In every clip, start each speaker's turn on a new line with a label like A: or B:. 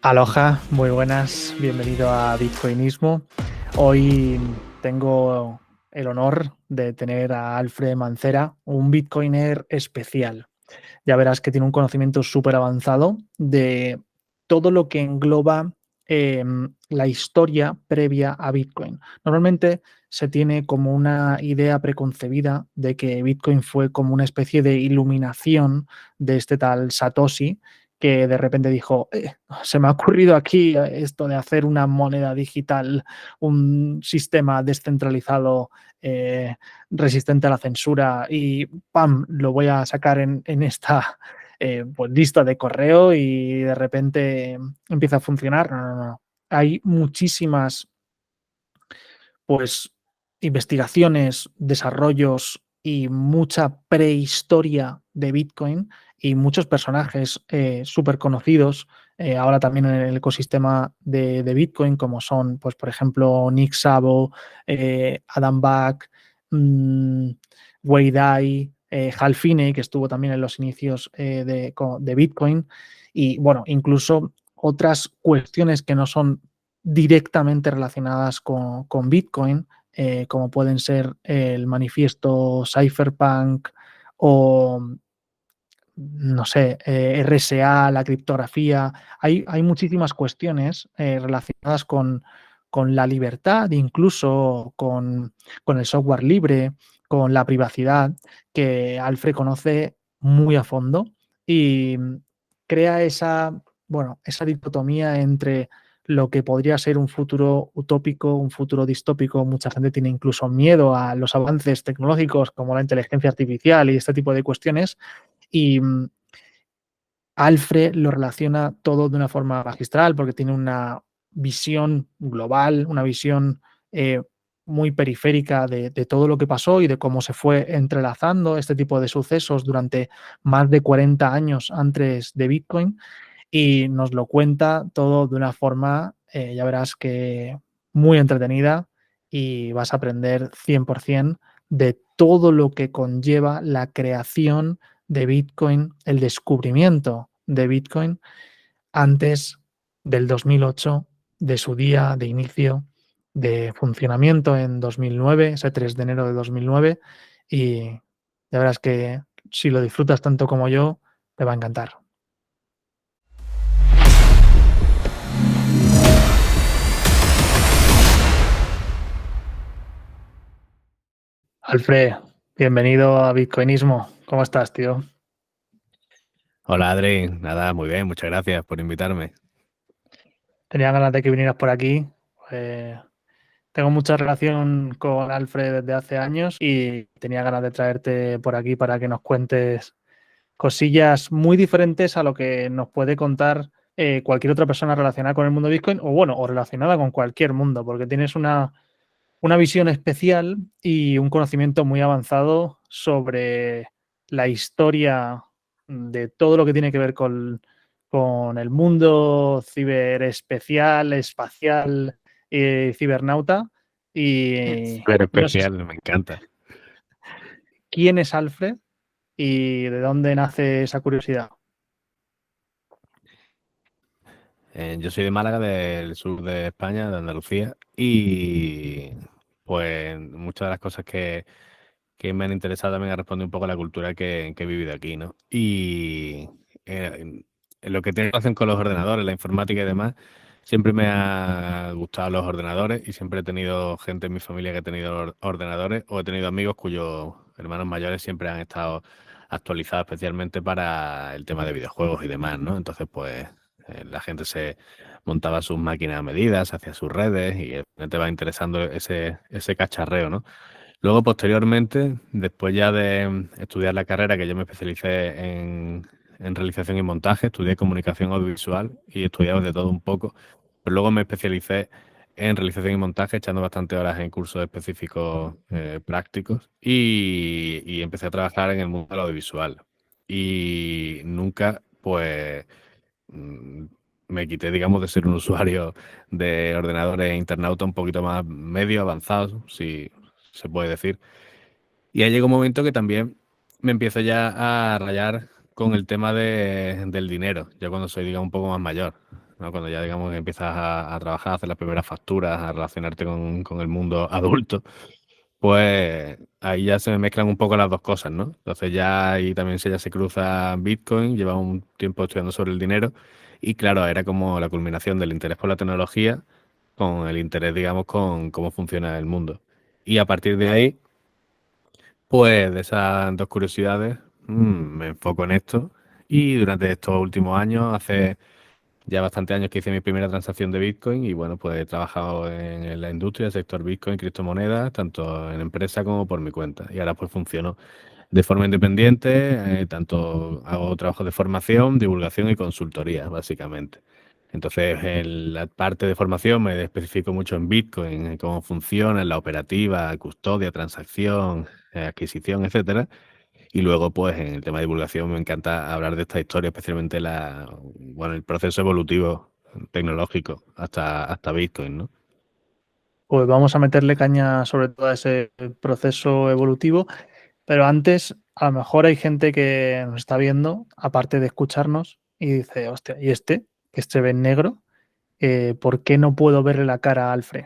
A: Aloha, muy buenas, bienvenido a Bitcoinismo. Hoy tengo el honor de tener a Alfred Mancera, un Bitcoiner especial. Ya verás que tiene un conocimiento súper avanzado de todo lo que engloba la historia previa a Bitcoin. Normalmente se tiene como una idea preconcebida de que Bitcoin fue como una especie de iluminación de este tal Satoshi, que de repente dijo, se me ha ocurrido aquí esto de hacer una moneda digital, un sistema descentralizado resistente a la censura y ¡pam! Lo voy a sacar en esta pues, lista de correo y de repente empieza a funcionar. No, no, no. Hay muchísimas pues investigaciones, desarrollos y mucha prehistoria de Bitcoin y muchos personajes súper conocidos ahora también en el ecosistema de Bitcoin, como son, pues, por ejemplo, Nick Szabo, Adam Back, mm, Wei Dai, Hal Finney, que estuvo también en los inicios de Bitcoin, y bueno, incluso otras cuestiones que no son directamente relacionadas con Bitcoin, como pueden ser el manifiesto Cypherpunk o, no sé, RSA, la criptografía. Hay muchísimas cuestiones relacionadas con la libertad, incluso con el software libre, con la privacidad, que Alfred conoce muy a fondo y crea esa, bueno, esa dicotomía entre lo que podría ser un futuro utópico, un futuro distópico. Mucha gente tiene incluso miedo a los avances tecnológicos como la inteligencia artificial y este tipo de cuestiones. Y Alfred lo relaciona todo de una forma magistral porque tiene una visión global, una visión eh, muy periférica de todo lo que pasó y de cómo se fue entrelazando este tipo de sucesos durante más de 40 años antes de Bitcoin, y nos lo cuenta todo de una forma, ya verás que muy entretenida, y vas a aprender 100% de todo lo que conlleva la creación de Bitcoin, el descubrimiento de Bitcoin antes del 2008, de su día de inicio de funcionamiento en 2009, ese 3 de enero de 2009, y ya verás que si lo disfrutas tanto como yo, te va a encantar. Alfred, bienvenido a Bitcoinismo. ¿Cómo estás, tío?
B: Hola Adri, nada, muy bien, muchas gracias por invitarme.
A: Tenía ganas de que vinieras por aquí. Eh, Tengo mucha relación con Alfred desde hace años y tenía ganas de traerte por aquí para que nos cuentes cosillas muy diferentes a lo que nos puede contar cualquier otra persona relacionada con el mundo Bitcoin, o bueno, o relacionada con cualquier mundo, porque tienes una visión especial y un conocimiento muy avanzado sobre la historia de todo lo que tiene que ver con el mundo ciberespecial, espacial y cibernauta.
B: Pero
A: Y no sé
B: especial, me encanta.
A: quién es Alfred y de dónde nace esa curiosidad.
B: Yo soy de Málaga, del sur de España, de Andalucía, y pues muchas de las cosas que me han interesado también ha respondido un poco a la cultura que he vivido aquí, ¿no? Y en lo que tiene relación con los ordenadores, la informática y demás, siempre me ha gustado los ordenadores y siempre he tenido gente en mi familia que ha tenido ordenadores o he tenido amigos cuyos hermanos mayores siempre han estado actualizados especialmente para el tema de videojuegos y demás, ¿no? Entonces, pues la gente se montaba sus máquinas a medida, se hacía sus redes y te va interesando ese cacharreo, ¿no? Luego, posteriormente, después ya de estudiar la carrera, que yo me especialicé en realización y montaje, estudié comunicación audiovisual y he estudiado de todo un poco, pero luego me especialicé en realización y montaje, echando bastante horas en cursos específicos prácticos y empecé a trabajar en el mundo del audiovisual. Y nunca, pues, mm, me quité, digamos, de ser un usuario de ordenadores e internauta un poquito más medio avanzado, si se puede decir. Y ahí llega un momento que también me empiezo ya a rayar con el tema del dinero, ya cuando soy, digamos, un poco más mayor. ¿no? Cuando ya, digamos, empiezas a trabajar, a hacer las primeras facturas, a relacionarte con el mundo adulto, pues ahí ya se me mezclan un poco las dos cosas, ¿no? Entonces ya ahí también ya se cruza Bitcoin, lleva un tiempo estudiando sobre el dinero y claro, era como la culminación del interés por la tecnología con el interés, digamos, con cómo funciona el mundo. Y a partir de ahí, pues de esas dos curiosidades, me enfoco en esto y durante estos últimos años, hace ya bastantes años que hice mi primera transacción de Bitcoin y bueno, pues he trabajado en la industria, el sector Bitcoin, criptomonedas, tanto en empresa como por mi cuenta. Y ahora pues funciono de forma independiente, tanto hago trabajos de formación, divulgación y consultoría, básicamente. Entonces, en la parte de formación me especifico mucho en Bitcoin, en cómo funciona, en la operativa, custodia, transacción, adquisición, etcétera. Y luego, pues, en el tema de divulgación me encanta hablar de esta historia, especialmente bueno, el proceso evolutivo tecnológico hasta Bitcoin, ¿no?
A: Pues vamos a meterle caña sobre todo a ese proceso evolutivo, pero antes a lo mejor hay gente que nos está viendo, aparte de escucharnos, y dice, hostia, ¿y este? Que se ve en negro, ¿por qué no puedo verle la cara a Alfred?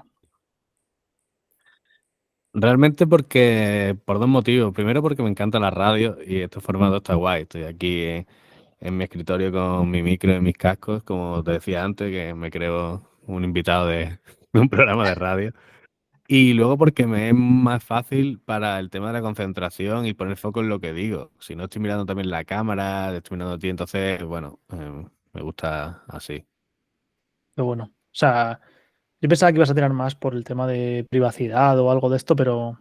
B: Realmente porque, por dos motivos. Primero porque me encanta la radio y este formato está guay. Estoy aquí en mi escritorio con mi micro y mis cascos, como te decía antes, que me creo un invitado de un programa de radio. Y luego porque me es más fácil para el tema de la concentración y poner foco en lo que digo. Si no estoy mirando también la cámara, estoy mirando a ti, entonces, bueno, me gusta así.
A: Pero bueno, o sea, yo pensaba que ibas a tirar más por el tema de privacidad o algo de esto, pero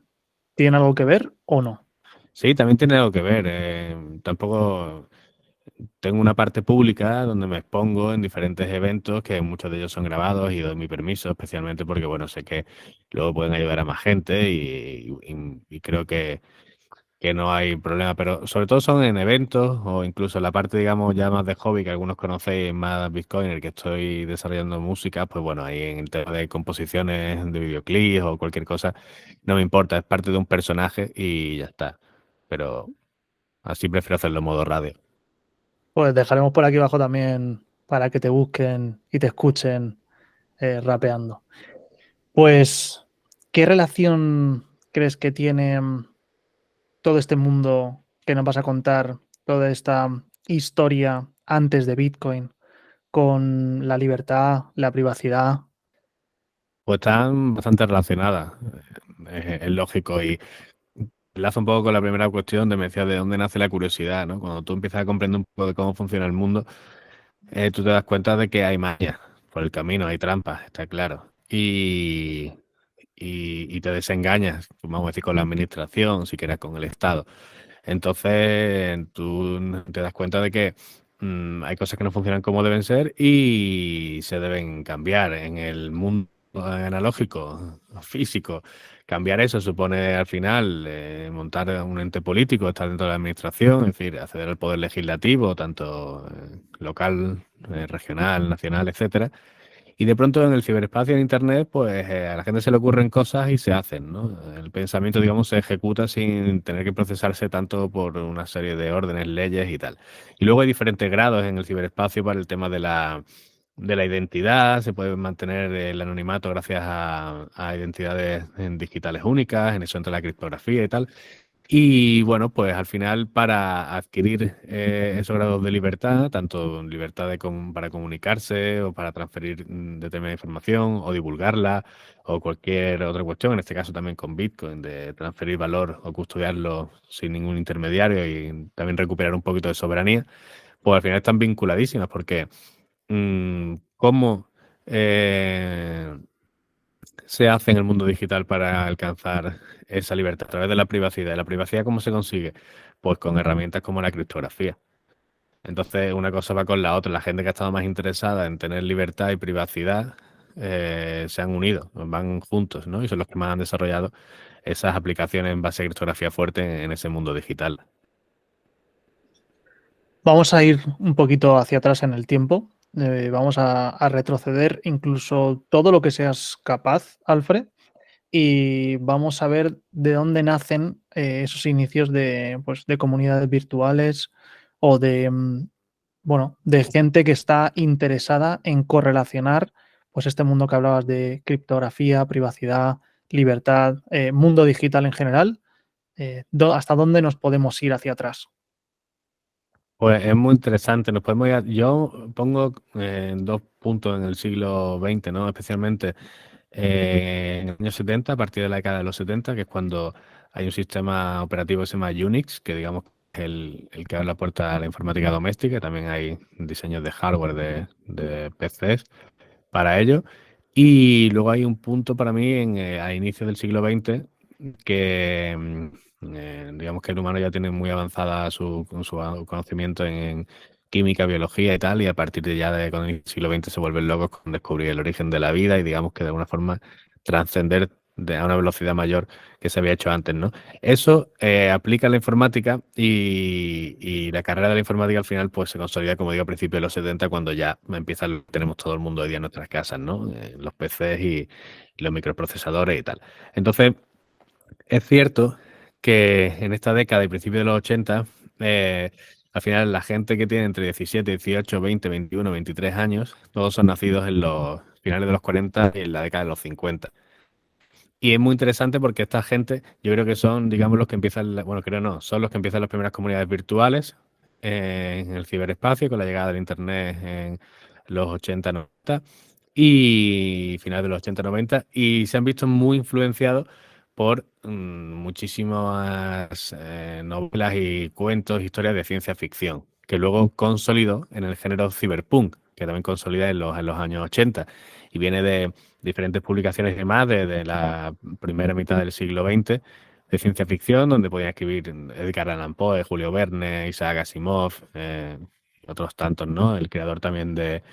A: ¿tiene algo que ver o no?
B: Sí, también tiene algo que ver. Tampoco tengo una parte pública donde me expongo en diferentes eventos, que muchos de ellos son grabados y doy mi permiso, especialmente porque, bueno, sé que luego pueden ayudar a más gente y creo que no hay problema, pero sobre todo son en eventos o incluso en la parte, digamos, ya más de hobby que algunos conocéis, más Bitcoin, en el que estoy desarrollando música, pues bueno, ahí en el tema de composiciones de videoclips o cualquier cosa, no me importa, es parte de un personaje y ya está. Pero así prefiero hacerlo en modo radio.
A: Pues dejaremos por aquí abajo también para que te busquen y te escuchen rapeando. Pues, ¿qué relación crees que tiene todo este mundo que nos vas a contar, toda esta historia antes de Bitcoin, con la libertad, la privacidad?
B: Pues están bastante relacionadas, es lógico, y enlazo un poco con la primera cuestión de me decías de dónde nace la curiosidad, ¿no? Cuando tú empiezas a comprender un poco de cómo funciona el mundo, tú te das cuenta de que hay magia por el camino, hay trampas, está claro. Y te desengañas, vamos a decir, con la administración, si quieres, con el Estado. Entonces, tú te das cuenta de que hay cosas que no funcionan como deben ser y se deben cambiar en el mundo analógico, físico. Cambiar eso supone al final montar un ente político, estar dentro de la administración, es decir, acceder al poder legislativo, tanto local, regional, nacional, etcétera. Y de pronto en el ciberespacio, en Internet, pues a la gente se le ocurren cosas y se hacen, ¿no? El pensamiento, digamos, se ejecuta sin tener que procesarse tanto por una serie de órdenes, leyes y tal. Y luego hay diferentes grados en el ciberespacio para el tema de la identidad. Se puede mantener el anonimato gracias a identidades digitales únicas, en eso entra la criptografía y tal. Y bueno, pues al final para adquirir esos grados de libertad, tanto libertad para comunicarse o para transferir determinada información o divulgarla o cualquier otra cuestión, en este caso también con Bitcoin, de transferir valor o custodiarlo sin ningún intermediario y también recuperar un poquito de soberanía, pues al final están vinculadísimas porque cómo se hace en el mundo digital para alcanzar esa libertad a través de la privacidad. ¿Y la privacidad cómo se consigue? Pues con herramientas como la criptografía. Entonces, una cosa va con la otra. La gente que ha estado más interesada en tener libertad y privacidad se han unido, van juntos, ¿no? Y son los que más han desarrollado esas aplicaciones en base a criptografía fuerte en ese mundo digital.
A: Vamos a ir un poquito hacia atrás en el tiempo. Vamos a retroceder incluso todo lo que seas capaz, Alfred, y vamos a ver de dónde nacen esos inicios de, pues, de comunidades virtuales o de bueno, de gente que está interesada en correlacionar pues este mundo que hablabas de criptografía, privacidad, libertad, mundo digital en general, hasta dónde nos podemos ir hacia atrás.
B: Pues es muy interesante. Nos podemos yo pongo dos puntos en el siglo XX, ¿no? Especialmente en los años 70, a partir de la década de los 70, que es cuando hay un sistema operativo que se llama Unix, que digamos que es el que abre la puerta a la informática doméstica. También hay diseños de hardware de PCs para ello. Y luego hay un punto para mí a inicios del siglo XX que digamos que el humano ya tiene muy avanzada su conocimiento en química, biología y tal, y a partir de con el siglo XX se vuelven locos con descubrir el origen de la vida y digamos que de alguna forma trascender a una velocidad mayor que se había hecho antes, ¿no? Eso aplica a la informática y la carrera de la informática al final pues se consolida, como digo, a principios de los 70 cuando ya tenemos todo el mundo hoy día en nuestras casas, ¿no? Los PCs y los microprocesadores y tal. Entonces, es cierto que en esta década y principios de los 80, al final la gente que tiene entre 17, 18, 20, 21, 23 años, todos son nacidos en los finales de los 40 y en la década de los 50. Y es muy interesante porque esta gente, yo creo que son, digamos, los que empiezan, bueno, creo no, son los que empiezan las primeras comunidades virtuales en el ciberespacio con la llegada del Internet en los 80, 90 y finales de los 80, 90 y se han visto muy influenciados por muchísimas novelas y cuentos, historias de ciencia ficción, que luego consolidó en el género cyberpunk, que también consolida en los años 80 y viene de diferentes publicaciones y demás de la primera mitad del siglo XX de ciencia ficción, donde podían escribir Edgar Allan Poe, Julio Verne, Isaac Asimov, otros tantos, ¿no? El creador también de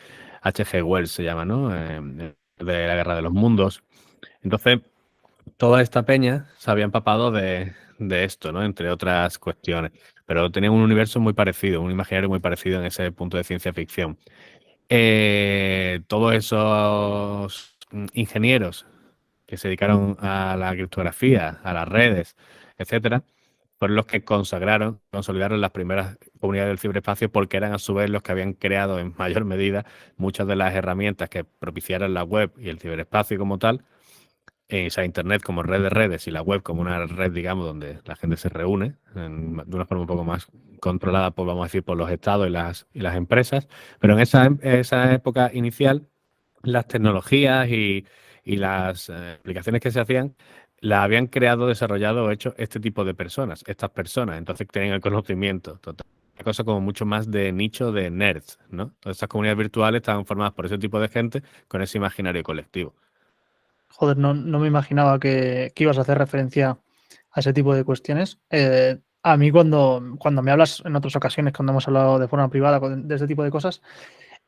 B: H.G. Wells se llama, ¿no? De la Guerra de los Mundos. Entonces, toda esta peña se había empapado de esto, ¿no? Entre otras cuestiones. Pero tenían un universo muy parecido, un imaginario muy parecido en ese punto de ciencia ficción. Todos esos ingenieros que se dedicaron a la criptografía, a las redes, etcétera, fueron los que consolidaron las primeras comunidades del ciberespacio porque eran a su vez los que habían creado en mayor medida muchas de las herramientas que propiciaran la web y el ciberespacio como tal, o sea, Internet como red de redes y la web como una red, digamos, donde la gente se reúne de una forma un poco más controlada, pues vamos a decir, por los estados y las empresas. Pero en esa época inicial, las tecnologías y las aplicaciones que se hacían, las habían creado, desarrollado o hecho este tipo de personas, estas personas. Entonces tenían el conocimiento total. Una cosa como mucho más de nicho de nerds, ¿no? Todas estas comunidades virtuales estaban formadas por ese tipo de gente con ese imaginario colectivo.
A: Joder, no me imaginaba que ibas a hacer referencia a ese tipo de cuestiones. A mí cuando me hablas en otras ocasiones, cuando hemos hablado de forma privada de este tipo de cosas,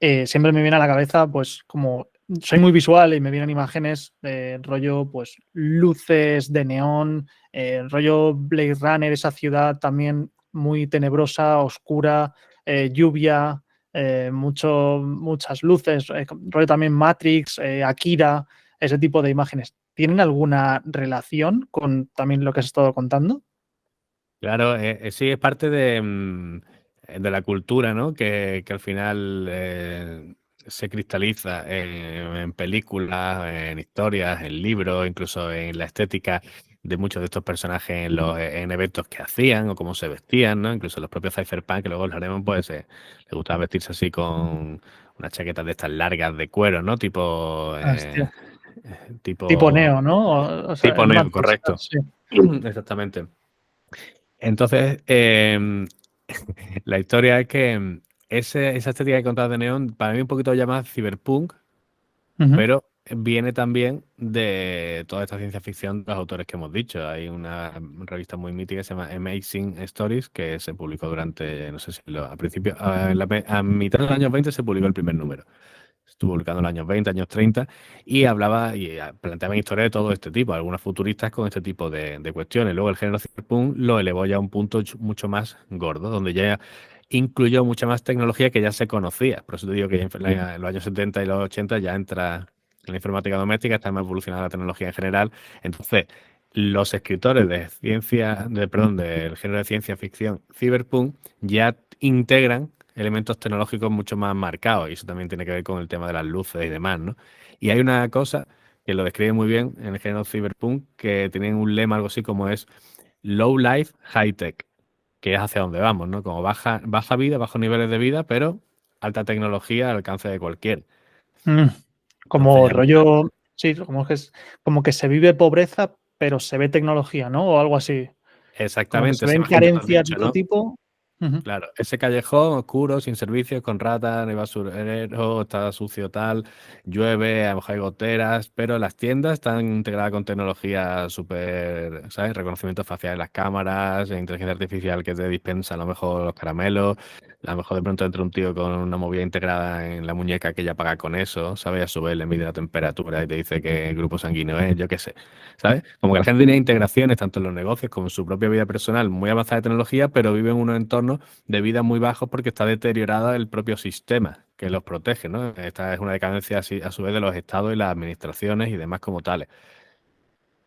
A: siempre me viene a la cabeza, pues como soy muy visual y me vienen imágenes de rollo, pues luces de neón, rollo Blade Runner, esa ciudad también muy tenebrosa, oscura, lluvia, muchas luces, rollo también Matrix, Akira, ese tipo de imágenes. ¿Tienen alguna relación con también lo que has estado contando?
B: Claro, sí, es parte de la cultura, ¿no? Que al final se cristaliza en películas, en historias, en libros, incluso en la estética de muchos de estos personajes en eventos que hacían o cómo se vestían, ¿no? Incluso los propios cypherpunk, que luego hablaremos, pues les gustaba vestirse así con unas chaquetas de estas largas de cuero, ¿no?
A: Hostia. Tipo
B: Tipo,
A: Neo, ¿no? O sea,
B: tipo
A: el
B: neo,
A: Matrix,
B: correcto.
A: sí.
B: Exactamente. Entonces, la historia es que esa estética que contaba de Neon, para mí un poquito llamada cyberpunk,
A: Ujú.
B: pero viene también de toda esta ciencia ficción de los autores que hemos dicho. Hay una revista muy mítica que se llama Amazing Stories, que se publicó durante, no sé si a principio, a mitad de los años 20 se publicó el primer número. Estuvo publicado en los años 20, años 30, y hablaba y planteaba historias de todo este tipo, algunas futuristas con este tipo de cuestiones. Luego el género cyberpunk lo elevó ya a un punto mucho más gordo, donde ya incluyó mucha más tecnología que ya se conocía. Por eso te digo que ya en los años 70 y los 80 ya entra en la informática doméstica, está más evolucionada la tecnología en general. Entonces, los escritores perdón, del género de ciencia ficción cyberpunk ya integran elementos tecnológicos mucho más marcados y eso también tiene que ver con el tema de las luces y demás, ¿no? Y hay una cosa que lo describe muy bien en el género cyberpunk, que tienen un lema algo así como es low life, high tech, que es hacia donde vamos, ¿no? Como baja vida, bajos niveles de vida, pero alta tecnología al alcance de cualquiera.
A: Mm,
B: Entonces
A: como
B: ya
A: rollo, sí, como que se vive pobreza, pero se ve tecnología, ¿no? O algo así. Como que
B: exactamente
A: se
B: esa
A: ven
B: imagen que tú has
A: carencias de
B: dicho,
A: otro
B: ¿no?
A: tipo. Ujú.
B: Claro, ese callejón oscuro, sin servicios, con ratas, no hay basurero, está sucio tal, llueve, a lo mejor hay goteras, pero las tiendas están integradas con tecnología súper, ¿sabes? Reconocimiento facial en las cámaras, inteligencia artificial que te dispensa a lo mejor los caramelos, a lo mejor de pronto entra un tío con una movida integrada en la muñeca que ya paga con eso, ¿sabes? A su vez le mide la temperatura y te dice qué grupo sanguíneo es, yo qué sé. ¿Sabes? Como que la gente tiene integraciones tanto en los negocios como en su propia vida personal muy avanzada de tecnología, pero vive en unos entornos de vida muy bajos porque está deteriorado el propio sistema que los protege, ¿no? Esta es una decadencia a su vez de los estados y las administraciones y demás como tales.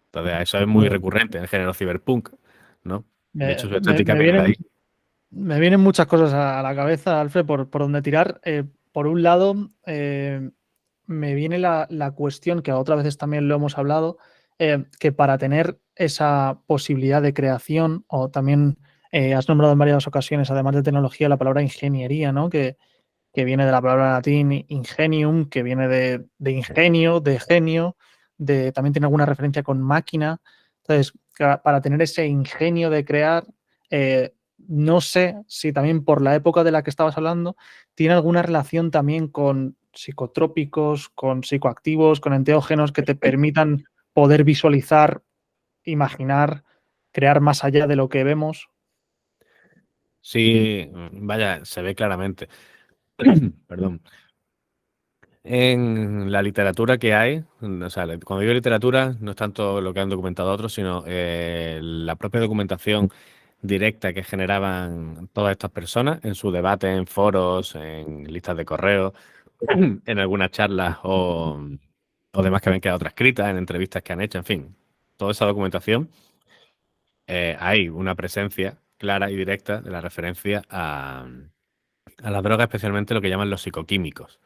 B: Entonces, eso es muy
A: Joder.
B: recurrente en el género cyberpunk, ¿no? De
A: Me,
B: hecho, su
A: me-
B: estética
A: me
B: viene de
A: vienen,
B: ahí.
A: me vienen muchas cosas a la cabeza, Alfred, por donde tirar. Por un lado, me viene la cuestión, que otras veces también lo hemos hablado, que para tener esa posibilidad de creación, o también has nombrado en varias ocasiones, además de tecnología, la palabra ingeniería, ¿no? Que viene de la palabra latín ingenium, que viene de ingenio, de genio, también tiene alguna referencia con máquina. Entonces, para tener ese ingenio de crear, no sé si también por la época de la que estabas hablando, tiene alguna relación también con psicotrópicos, con psicoactivos, con enteógenos que te permitan poder visualizar, imaginar, crear más allá de lo que vemos.
B: Sí, vaya, se ve claramente. Perdón. En la literatura que hay, o sea, cuando digo literatura, no es tanto lo que han documentado otros, sino la propia documentación directa que generaban todas estas personas en su debate, en foros, en listas de correo, en algunas charlas o demás que habían quedado transcritas, en entrevistas que han hecho, en fin, toda esa documentación, hay una presencia clara y directa de la referencia a la droga, especialmente lo que llaman los psicoquímicos.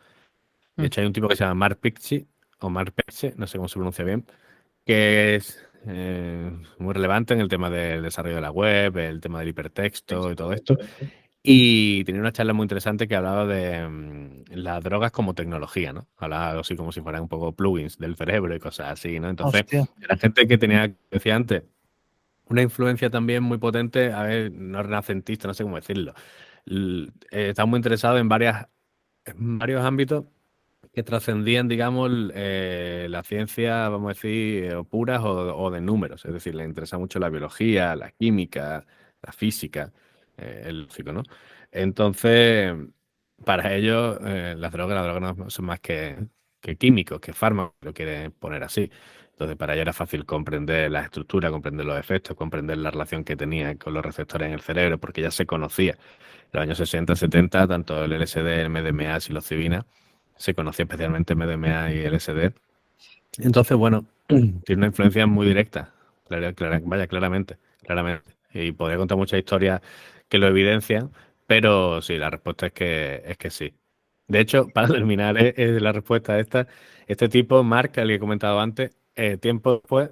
B: De
A: Mm,
B: hecho, hay un tipo que se llama Mark Picchi, o Mark Pecce, no sé cómo se pronuncia bien, que es muy relevante en el tema del desarrollo de la web, el tema del hipertexto y todo esto. Y tenía una charla muy interesante que hablaba de las drogas como tecnología, ¿no? Hablaba algo así como si fueran un poco plugins del cerebro y cosas así, ¿no? Entonces,
A: hostia.
B: la gente que tenía, que decía antes, una influencia también muy potente, a ver, no renacentista, no sé cómo decirlo. Está muy interesado en varios ámbitos que trascendían, digamos, la ciencia, vamos a decir, puras o de números. Es decir, le interesa mucho la biología, la química, la física, el físico, ¿no? Entonces, para ellos, las drogas no son más que químicos, que fármacos, lo quieren poner así. Entonces, para ellos era fácil comprender la estructura, comprender los efectos, comprender la relación que tenía con los receptores en el cerebro, porque ya se conocía. En los años 60, 70, tanto el LSD, el MDMA, psilocibina, se conocía especialmente MDMA y LSD. Entonces, bueno, tiene una influencia muy directa, vaya, claramente, claramente. Y podría contar muchas historias que lo evidencian, pero sí, la respuesta es que sí. De hecho, para terminar la respuesta a esta, este tipo, Mark, el que he comentado antes, tiempo después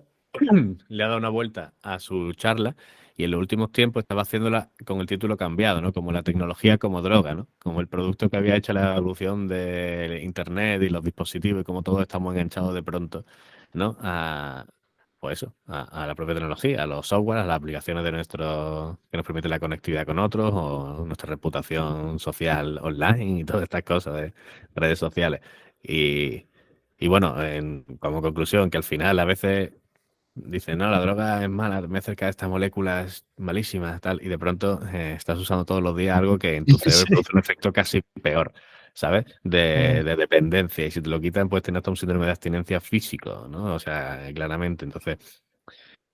B: le ha dado una vuelta a su charla y en los últimos tiempos estaba haciéndola con el título cambiado, ¿no? Como la tecnología como droga, ¿no? Como el producto que había hecho la evolución de Internet y los dispositivos y como todos estamos enganchados de pronto, ¿no? Pues eso, a la propia tecnología, a los software, a las aplicaciones de nuestro, que nos permiten la conectividad con otros o nuestra reputación social online y todas estas cosas de redes sociales. Y, y bueno, como conclusión, que al final a veces dicen, no, la droga es mala, me acerca de estas moléculas malísimas, tal, y de pronto estás usando todos los días algo que en tu cerebro
A: Sí.
B: produce un efecto casi peor, ¿sabes? De dependencia, y si te lo quitan, pues tienes hasta un síndrome de abstinencia físico, ¿no? O sea, claramente. Entonces,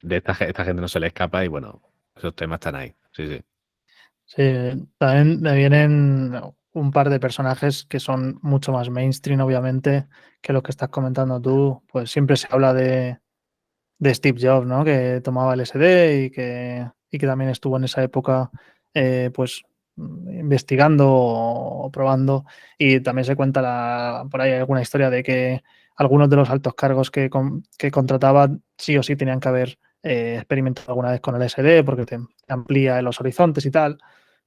B: esta gente no se le escapa y bueno, esos temas están ahí. Sí, sí.
A: Sí, también me vienen un par de personajes que son mucho más mainstream, obviamente, que lo que estás comentando tú. Pues siempre se habla de Steve Jobs, ¿no? Que tomaba LSD y que también estuvo en esa época, pues investigando o probando. Y también se cuenta por ahí alguna historia de que algunos de los altos cargos que contrataba sí o sí tenían que haber experimentado alguna vez con el LSD porque te amplía los horizontes y tal.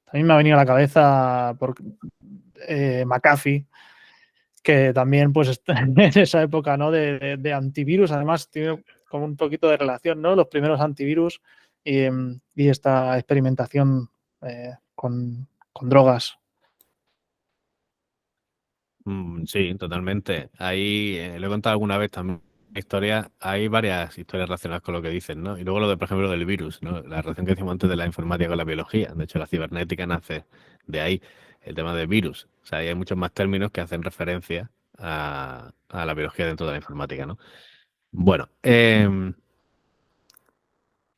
A: También me ha venido a la cabeza por McAfee, que también pues está en esa época, ¿no? de antivirus, además tiene como un poquito de relación, ¿no? Los primeros antivirus y esta experimentación con drogas.
B: Sí, totalmente. Ahí lo he contado alguna vez también. Hay varias historias relacionadas con lo que dicen, ¿no? Y luego lo de, por ejemplo, lo del virus, ¿no? La relación que decíamos antes de la informática con la biología. De hecho, la cibernética nace de ahí, el tema de virus. O sea, ahí hay muchos más términos que hacen referencia a la biología dentro de la informática, ¿no? Bueno,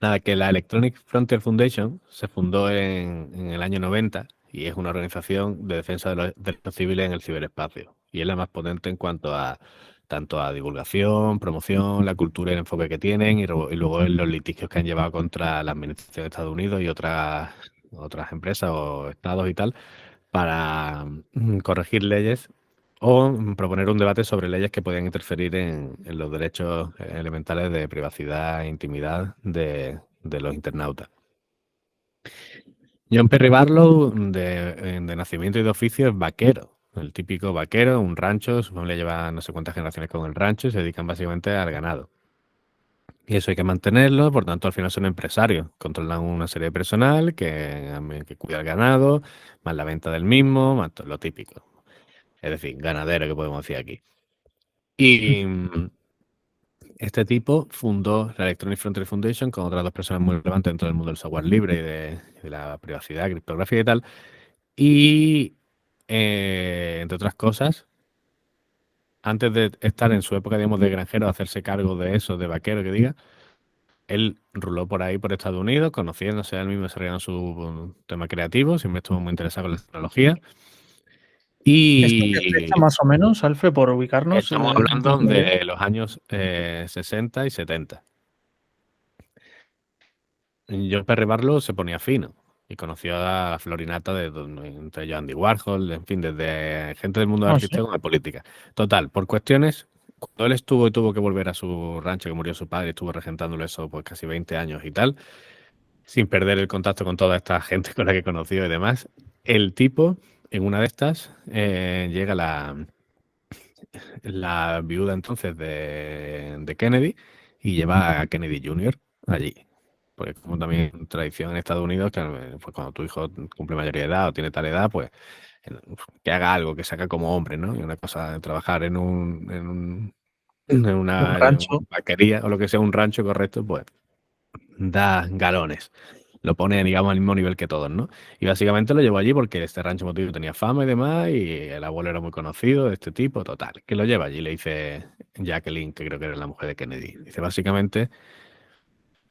B: nada, que la Electronic Frontier Foundation se fundó en el año 90 y es una organización de defensa de los civiles en el ciberespacio. Y es la más potente en cuanto a tanto a divulgación, promoción, la cultura y el enfoque que tienen y luego en los litigios que han llevado contra la administración de Estados Unidos y otras empresas o estados y tal para corregir leyes o proponer un debate sobre leyes que podían interferir en los derechos elementales de privacidad e intimidad de los internautas. John Perry Barlow, de nacimiento y de oficio, es vaquero. El típico vaquero, un rancho, su familia lleva no sé cuántas generaciones con el rancho y se dedican básicamente al ganado. Y eso hay que mantenerlo, por tanto al final son empresarios, controlan una serie de personal que cuida el ganado, más la venta del mismo, más lo típico. Es decir, ganadero que podemos decir aquí. Y este tipo fundó la Electronic Frontier Foundation con otras dos personas muy relevantes dentro del mundo del software libre y de la privacidad, criptografía y tal. Y, entre otras cosas, antes de estar en su época, digamos, de granjero, hacerse cargo de eso, de vaquero, que diga, él ruló por ahí, por Estados Unidos, conociéndose a él mismo, desarrollando su tema creativo, siempre estuvo muy interesado en la tecnología.
A: ¿Esto qué fecha
B: Y
A: más o menos, Alfred, por ubicarnos?
B: estamos hablando de los años 60 y 70. George Perry Barlow se ponía fino y conoció a la florinata entre ellos Andy Warhol, en fin, desde gente del mundo
A: No sé.
B: artístico como de política. Total, por cuestiones, cuando él estuvo y tuvo que volver a su rancho, que murió su padre, estuvo regentándolo eso pues casi 20 años y tal, sin perder el contacto con toda esta gente con la que conoció y demás, el tipo, en una de estas, llega la viuda entonces de Kennedy y lleva a Kennedy Jr. allí. Porque como también tradición en Estados Unidos, que pues cuando tu hijo cumple mayoría de edad o tiene tal edad, pues que haga algo, que se haga como hombre, ¿no? Y una cosa de trabajar en
A: Un
B: una
A: rancho.
B: vaquería o lo que sea, un rancho correcto, pues da galones. Lo pone, digamos, al mismo nivel que todos, ¿no? Y básicamente lo llevó allí porque este rancho motivo tenía fama y demás, y el abuelo era muy conocido de este tipo, total. Que lo lleva allí, le dice Jacqueline, que creo que era la mujer de Kennedy. Dice, básicamente,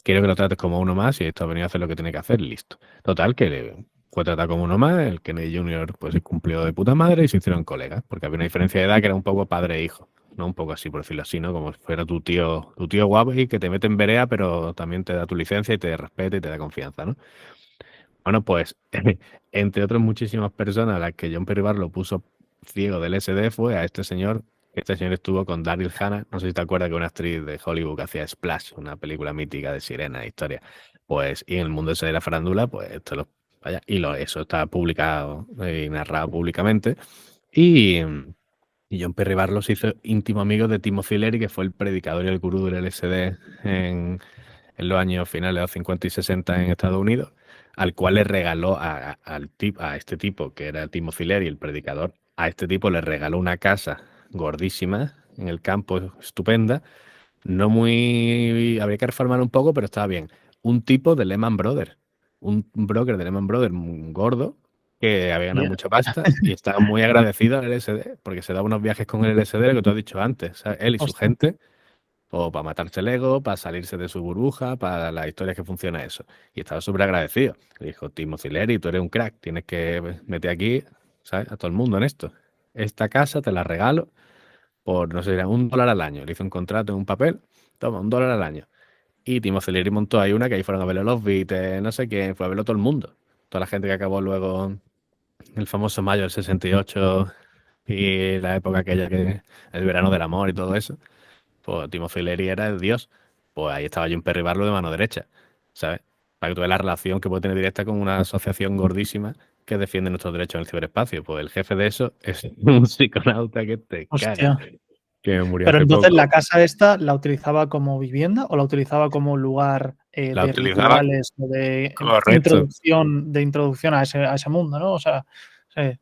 B: quiero que lo trates como uno más y esto ha venido a hacer lo que tiene que hacer, listo. Total, que fue tratado como uno más, el Kennedy Jr. pues cumplió de puta madre y se hicieron colegas, porque había una diferencia de edad que era un poco padre e hijo. No un poco así, por decirlo así, ¿no? Como si fuera tu tío guapo y que te mete en verea, pero también te da tu licencia y te respeta y te da confianza, ¿no? Bueno, pues, entre otras muchísimas personas a las que John Perry Barlow puso ciego del SD fue a este señor. Este señor estuvo con Daryl Hannah, no sé si te acuerdas que una actriz de Hollywood que hacía Splash, una película mítica de sirena, historia. Pues, y en el mundo ese de la farándula, pues vaya, eso está publicado y narrado públicamente. Y, y John Perry Barlow se hizo íntimo amigo de Timothy Leary, que fue el predicador y el gurú del LSD en los años finales de los 50 y 60 en Estados Unidos, al cual le regaló a este tipo, que era Timothy Leary, el predicador, a este tipo le regaló una casa gordísima en el campo, estupenda, no muy... habría que reformarla un poco, pero estaba bien. Un tipo de Lehman Brothers, un broker de Lehman Brothers muy gordo, que había ganado
A: Yeah.
B: mucha pasta y estaba muy agradecido al LSD, porque se daba unos viajes con el LSD, lo que tú has dicho antes, ¿sabes? Él y su
A: Hostia.
B: gente o para matarse el ego, para salirse de su burbuja, para las historias que funciona eso. Y estaba súper agradecido. Le dijo, Timothy Leary, tú eres un crack, tienes que meter aquí, ¿sabes? A todo el mundo en esto. Esta casa te la regalo por, no sé, era $1 al año. Le hizo un contrato en un papel, toma, $1 al año. Y Timothy Leary montó ahí una que ahí fueron a verlo los Beatles, no sé quién, fue a verlo todo el mundo. Toda la gente que acabó luego el famoso mayo del 68 y la época aquella que el verano del amor y todo eso, pues Timothy Leary era el dios. Pues ahí estaba Jim Perry Barlow de mano derecha, ¿sabes? Para que tú veas la relación que puede tener directa con una asociación gordísima que defiende nuestros derechos en el ciberespacio. Pues el jefe de eso es un psiconauta que te caga,
A: Hostia.
B: que murió
A: Pero
B: hace
A: entonces la
B: poco.
A: casa esta la utilizaba como vivienda o la utilizaba como lugar
B: La
A: de
B: utilizaba
A: rituales o de
B: correcto.
A: introducción a ese mundo, ¿no? O sea, sí,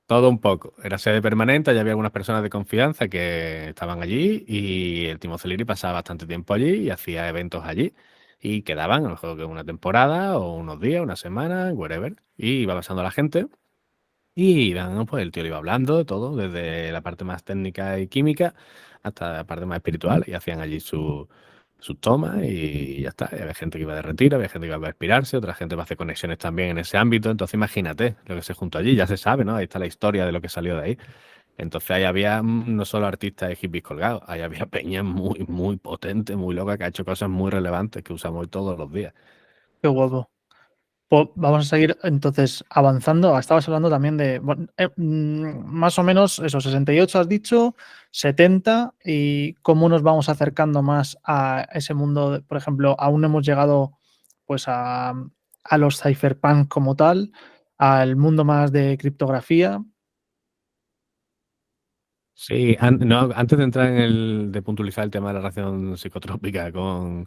B: Todo un poco. Era sede permanente, ya había algunas personas de confianza que estaban allí y el Timothy Leary pasaba bastante tiempo allí y hacía eventos allí. Y quedaban, a lo mejor que una temporada o unos días, una semana, whatever. Y iba pasando la gente y bueno, pues el tío le iba hablando todo, desde la parte más técnica y química hasta la parte más espiritual. Y hacían allí sus tomas y ya está. Y había gente que iba de retiro, había gente que iba a inspirarse, otra gente va a hacer conexiones también en ese ámbito. Entonces imagínate lo que se juntó allí, ya se sabe, ¿no? Ahí está la historia de lo que salió de ahí. Entonces ahí había no solo artistas de hippies colgados, ahí había peña muy, muy potente, muy loca, que ha hecho cosas muy relevantes que usamos hoy todos los días.
A: qué guapo. Pues vamos a seguir entonces avanzando. Estabas hablando también de, bueno, más o menos eso, 68 has dicho, 70 y cómo nos vamos acercando más a ese mundo. Por ejemplo, aún no hemos llegado pues a los cypherpunk como tal, al mundo más de criptografía.
B: Sí, no, antes de entrar de puntualizar el tema de la relación psicotrópica con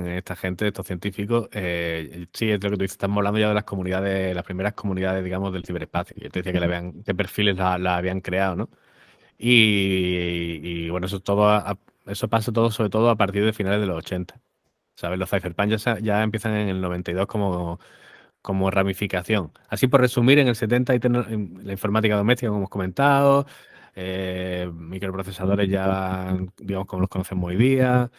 B: esta gente, estos científicos, sí, es lo que tú dices, estamos hablando ya de las comunidades, las primeras comunidades, digamos, del ciberespacio. Yo te decía que qué perfiles la habían creado, ¿no? Y bueno, eso pasa todo, sobre todo a partir de finales de los 80. ¿Sabes? Los cypherpunk ya empiezan en el 92 como ramificación. Así por resumir, en el 70 hay en la informática doméstica, como hemos comentado, microprocesadores ya, digamos, como los conocemos hoy día,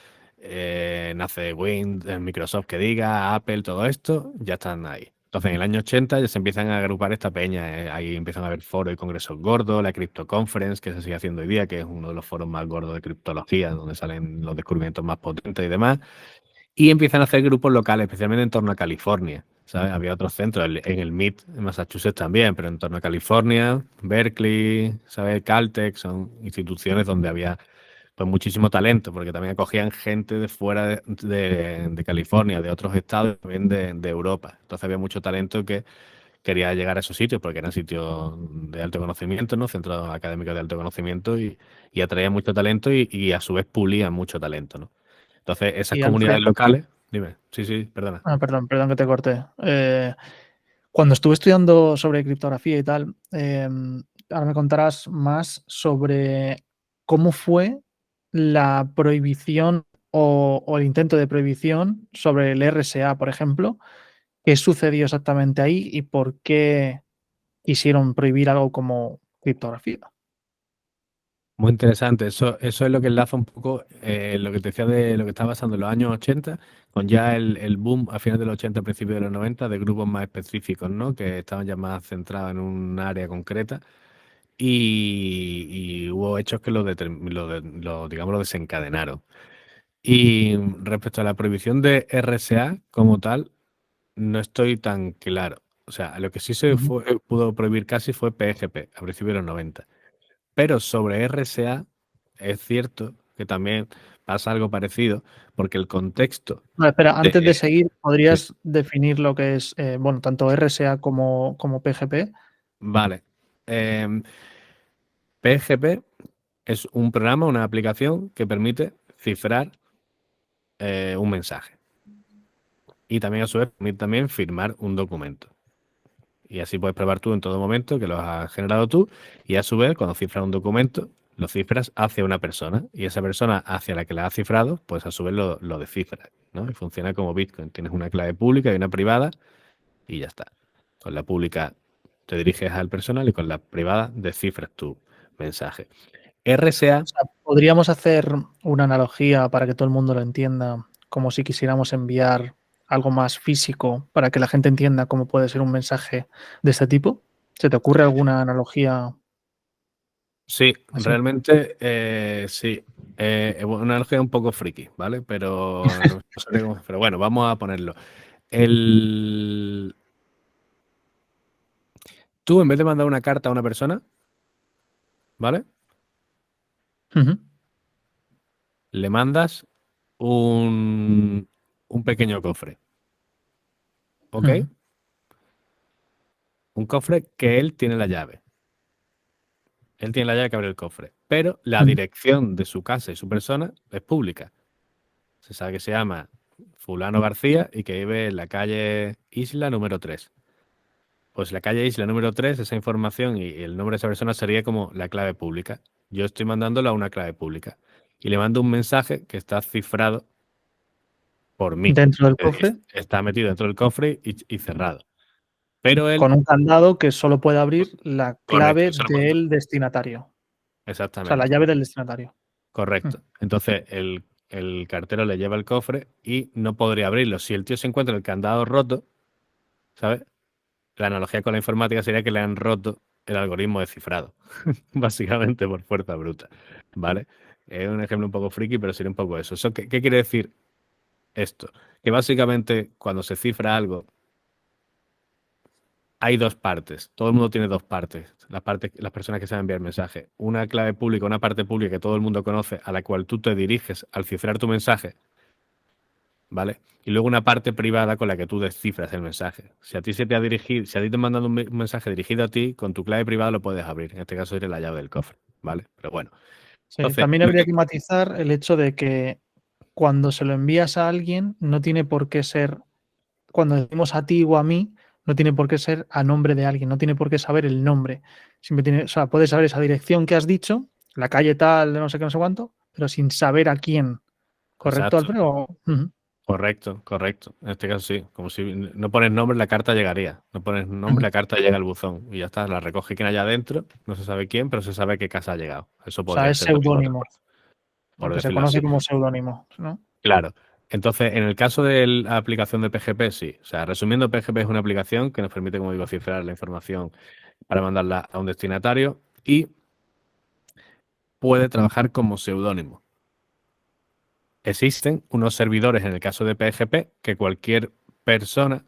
B: nace Windows, Microsoft que diga, Apple, todo esto, ya están ahí. Entonces, en el año 80 ya se empiezan a agrupar esta peña, ahí empiezan a haber foros y congresos gordos, la Crypto Conference, que se sigue haciendo hoy día, que es uno de los foros más gordos de criptología, donde salen los descubrimientos más potentes y demás. Y empiezan a hacer grupos locales, especialmente en torno a California. ¿Sabes? Había otros centros, en el MIT, en Massachusetts también, pero en torno a California, Berkeley, ¿sabes? Caltech, son instituciones donde había pues muchísimo talento, porque también acogían gente de fuera de California, de otros estados, también de Europa. Entonces había mucho talento que quería llegar a esos sitios, porque eran sitios de alto conocimiento, ¿no? Centros académicos de alto conocimiento y atraían mucho talento y a su vez pulían mucho talento, ¿no? Entonces, esas
A: Y
B: comunidades
A: Alfred,
B: locales, dime, sí, sí, perdona.
A: perdón que te corté. Cuando estuve estudiando sobre criptografía y tal, ahora me contarás más sobre cómo fue la prohibición o el intento de prohibición sobre el RSA, por ejemplo, qué sucedió exactamente ahí y por qué quisieron prohibir algo como criptografía.
B: Muy interesante. Eso es lo que enlaza un poco lo que te decía de lo que está pasando en los años 80, con ya el boom a finales de los 80, principios de los 90, de grupos más específicos, ¿no? Que estaban ya más centrados en un área concreta. Y hubo hechos que digamos, lo desencadenaron. Y respecto a la prohibición de RSA como tal, no estoy tan claro. O sea, lo que sí
A: Ujú.
B: pudo prohibir casi fue PGP a principios de los 90. Pero sobre RSA es cierto que también pasa algo parecido, porque el contexto
A: Vale, espera, antes de
B: de...
A: seguir,
B: Sí,
A: ¿podrías definir lo que es, bueno, tanto RSA como PGP?
B: vale. PGP es un programa, una aplicación que permite cifrar un mensaje. Y también a su vez permite también firmar un documento. Y así puedes probar tú en todo momento que lo has generado tú y a su vez cuando cifras un documento lo cifras hacia una persona y esa persona hacia la que la has cifrado pues a su vez lo descifra, ¿no? Y funciona como Bitcoin. Tienes una clave pública y una privada y ya está. Con la pública te diriges al personal y con la privada descifras tu mensaje. RSA,
A: O sea, podríamos hacer una analogía para que todo el mundo lo entienda, como si quisiéramos enviar algo más físico para que la gente entienda cómo puede ser un mensaje de este tipo. ¿Se te ocurre alguna analogía
B: sí,
A: así?
B: realmente sí. Es una analogía un poco friki, ¿vale? Pero, no sé pero bueno, vamos a ponerlo. El, Tú, en vez de mandar una carta a una persona, ¿vale?
A: Ujú,
B: Le mandas un pequeño cofre, ¿ok?
A: ujú,
B: Un cofre que él tiene la llave. Él tiene la llave que abre el cofre. Pero la
A: ujú.
B: dirección de su casa y su persona es pública. Se sabe que se llama Fulano García y que vive en la calle Isla número 3. Pues la calle Isla número 3, esa información y el nombre de esa persona sería como la clave pública. Yo estoy mandándolo a una clave pública. Y le mando un mensaje que está cifrado por mí.
A: Dentro del
B: Es decir,
A: cofre,
B: está metido dentro del cofre y cerrado. Pero
A: con
B: él,
A: un candado que solo puede abrir la
B: correcto,
A: clave
B: eso lo puede-
A: del destinatario. O sea, la
B: exactamente,
A: llave del destinatario. Mm.
B: correcto. Entonces el cartero le lleva el cofre y no podría abrirlo. Si el tío se encuentra el candado roto, ¿sabes? La analogía con la informática sería que le han roto el algoritmo de cifrado, básicamente por fuerza bruta, ¿vale? Es un ejemplo un poco friki, pero sería un poco eso. ¿Qué quiere decir esto? Que básicamente cuando se cifra algo, hay dos partes. Todo el mundo tiene dos partes. Las personas que saben enviar mensaje. Una clave pública, una parte pública que todo el mundo conoce, a la cual tú te diriges al cifrar tu mensaje, ¿vale? Y luego una parte privada con la que tú descifras el mensaje. Si a ti se te ha dirigido, si a ti te han mandado un mensaje dirigido a ti, con tu clave privada lo puedes abrir. En este caso sería la llave del cofre, ¿vale? Pero bueno.
A: Sí,
B: Entonces,
A: también habría que matizar el hecho de que cuando se lo envías a alguien, no tiene por qué ser, cuando decimos a ti o a mí, no tiene por qué ser a nombre de alguien, no tiene por qué saber el nombre. Siempre tiene, o sea, puedes saber esa dirección que has dicho, la calle tal, de no sé qué, no sé cuánto, pero sin saber a quién. ¿Correcto,
B: exacto.
A: Alfredo? Ujú,
B: Correcto, correcto. En este caso sí. Como si no pones nombre, la carta llegaría. No pones nombre,
A: ujú.
B: la carta llega al buzón. Y ya está, la recoge quien haya adentro. No se sabe quién, pero se sabe a qué casa ha llegado. Eso
A: O sea,
B: podría
A: es
B: ser también otra
A: seudónimo,
B: fuerza,
A: lo
B: por
A: que se
B: decirlo
A: conoce
B: así.
A: como seudónimo, ¿no?
B: Claro. Entonces, en el caso de la aplicación de PGP, sí. O sea, resumiendo, PGP es una aplicación que nos permite, como digo, cifrar la información para mandarla a un destinatario y puede trabajar como seudónimo. Existen unos servidores en el caso de PGP que cualquier persona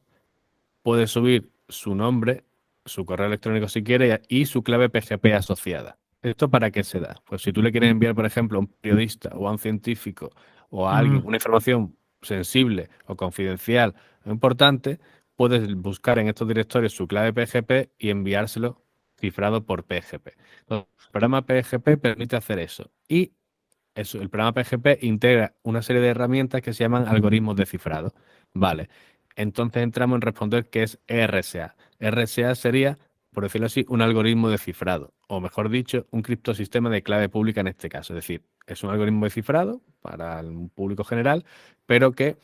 B: puede subir su nombre, su correo electrónico si quiere y su clave PGP asociada. ¿Esto para qué se da? Pues si tú le quieres enviar, por ejemplo, a un periodista o a un científico o a alguien
A: Mm.
B: una información sensible o confidencial o importante, puedes buscar en estos directorios su clave PGP y enviárselo cifrado por PGP. Entonces, el programa PGP permite hacer eso. Y eso, el programa PGP integra una serie de herramientas que se llaman algoritmos de cifrado. Vale. Entonces entramos en responder qué es RSA. RSA sería, por decirlo así, un algoritmo de cifrado, o mejor dicho, un criptosistema de clave pública en este caso. Es decir, es un algoritmo de cifrado para el público general, pero que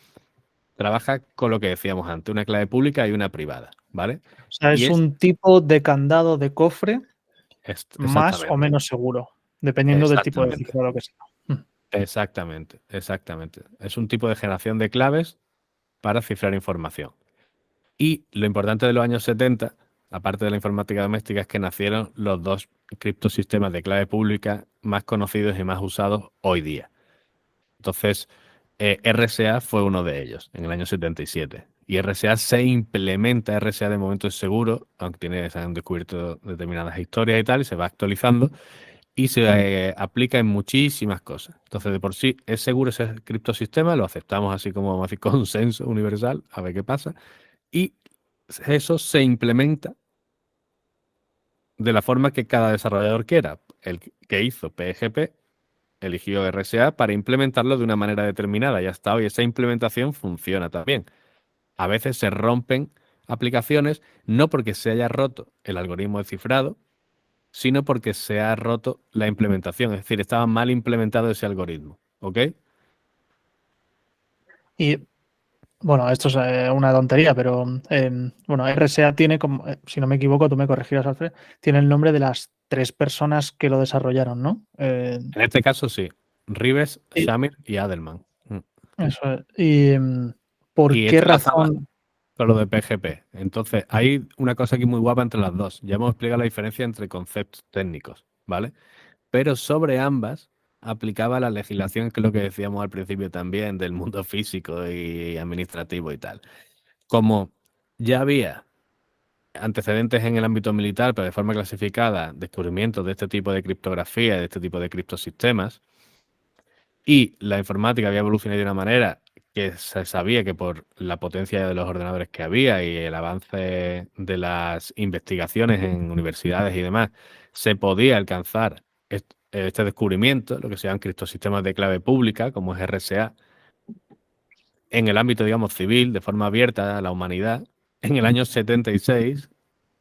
B: trabaja con lo que decíamos antes, una clave pública y una privada, ¿vale?
A: O sea,
B: Y
A: es
B: es
A: un tipo de candado de cofre más o
B: exactamente,
A: menos seguro, dependiendo del tipo de
B: exactamente.
A: cifrado que sea. Mm.
B: Exactamente, exactamente. Es un tipo de generación de claves para cifrar información. Y lo importante de los años 70, aparte de la informática doméstica, es que nacieron los dos criptosistemas de clave pública más conocidos y más usados hoy día. Entonces, RSA fue uno de ellos en el año 77. Y RSA se implementa, RSA de momento es seguro, aunque se han descubierto determinadas historias y tal, y se va actualizando y se aplica en muchísimas cosas. Entonces, de por sí es seguro ese criptosistema, lo aceptamos así como vamos a decir, consenso universal, a ver qué pasa. Y eso se implementa de la forma que cada desarrollador quiera. El que hizo PGP eligió RSA para implementarlo de una manera determinada. Ya está, y esa implementación funciona también. A veces se rompen aplicaciones no porque se haya roto el algoritmo de cifrado, sino porque se ha roto la implementación. Es decir, estaba mal implementado ese algoritmo. ¿Ok?
A: Y bueno, esto es una tontería, pero bueno, RSA tiene como, si no me equivoco, tú me corregirás, Alfred, tiene el nombre de las tres personas que lo desarrollaron, ¿no?
B: En este caso sí. Rives,
A: Y,
B: Shamir y Adelman.
A: eso es. ¿Y por
B: Y
A: qué
B: esto enlazaba
A: razón?
B: con lo de PGP. Entonces, hay una cosa aquí muy guapa entre las dos. Ya hemos explicado la diferencia entre conceptos técnicos, ¿vale? Pero sobre ambas aplicaba la legislación, que es lo que decíamos al principio también, del mundo físico y administrativo y tal. Como ya había antecedentes en el ámbito militar, pero de forma clasificada, descubrimientos de este tipo de criptografía, de este tipo de criptosistemas, y la informática había evolucionado de una manera que se sabía que por la potencia de los ordenadores que había y el avance de las investigaciones en universidades y demás, se podía alcanzar este descubrimiento, lo que se llaman criptosistemas de clave pública, como es RSA, en el ámbito, digamos, civil, de forma abierta a la humanidad. En el año 76,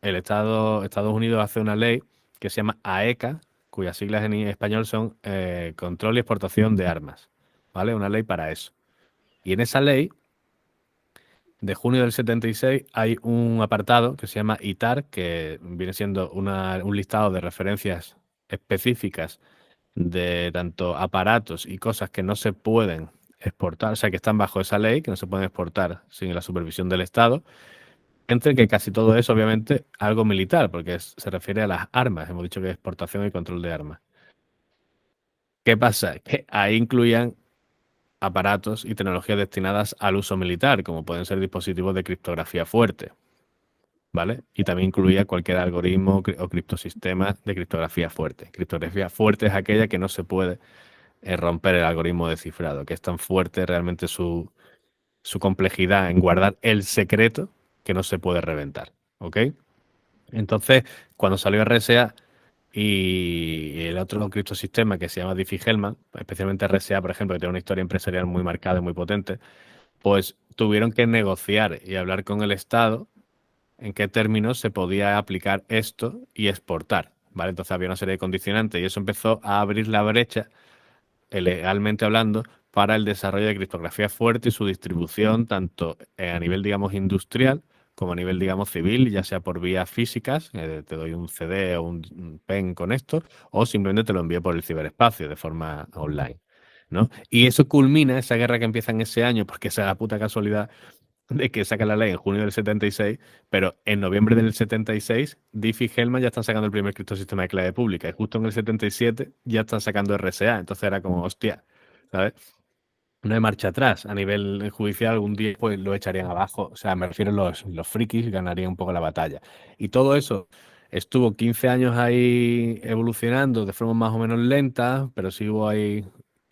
B: Estados Unidos hace una ley que se llama AECA, cuyas siglas en español son Control y Exportación de Armas, ¿vale? Una ley para eso. Y en esa ley, de junio del 76, hay un apartado que se llama ITAR, que viene siendo un listado de referencias específicas de tanto aparatos y cosas que no se pueden exportar, o sea, que están bajo esa ley, que no se pueden exportar sin la supervisión del Estado, entre que casi todo es obviamente algo militar, porque se refiere a las armas, hemos dicho que es exportación y control de armas. ¿Qué pasa? Que ahí incluían aparatos y tecnologías destinadas al uso militar, como pueden ser dispositivos de criptografía fuerte, ¿vale? Y también incluía cualquier algoritmo o criptosistema de criptografía fuerte. Criptografía fuerte es aquella que no se puede romper el algoritmo de cifrado, que es tan fuerte realmente su complejidad en guardar el secreto que no se puede reventar, ¿ok? Entonces, cuando salió RSA y el otro criptosistema que se llama Diffie-Hellman, especialmente RSA, por ejemplo, que tiene una historia empresarial muy marcada y muy potente, pues tuvieron que negociar y hablar con el Estado en qué términos se podía aplicar esto y exportar, ¿vale? Entonces había una serie de condicionantes y eso empezó a abrir la brecha, legalmente hablando, para el desarrollo de criptografía fuerte y su distribución tanto a nivel, digamos, industrial como a nivel, digamos, civil, ya sea por vías físicas, te doy un CD o un pen con esto, o simplemente te lo envío por el ciberespacio de forma online, ¿no? Y eso culmina, esa guerra que empieza en ese año, porque esa es la puta casualidad de que saca la ley en junio del 76, pero en noviembre del 76, Diffie y Hellman ya están sacando el primer criptosistema de clave pública, y justo en el 77 ya están sacando RSA, entonces era como, hostia, ¿sabes? No hay marcha atrás. A nivel judicial, algún día pues lo echarían abajo. O sea, me refiero a los frikis, ganarían un poco la batalla. Y todo eso estuvo 15 años ahí evolucionando de forma más o menos lenta, pero sí hubo ahí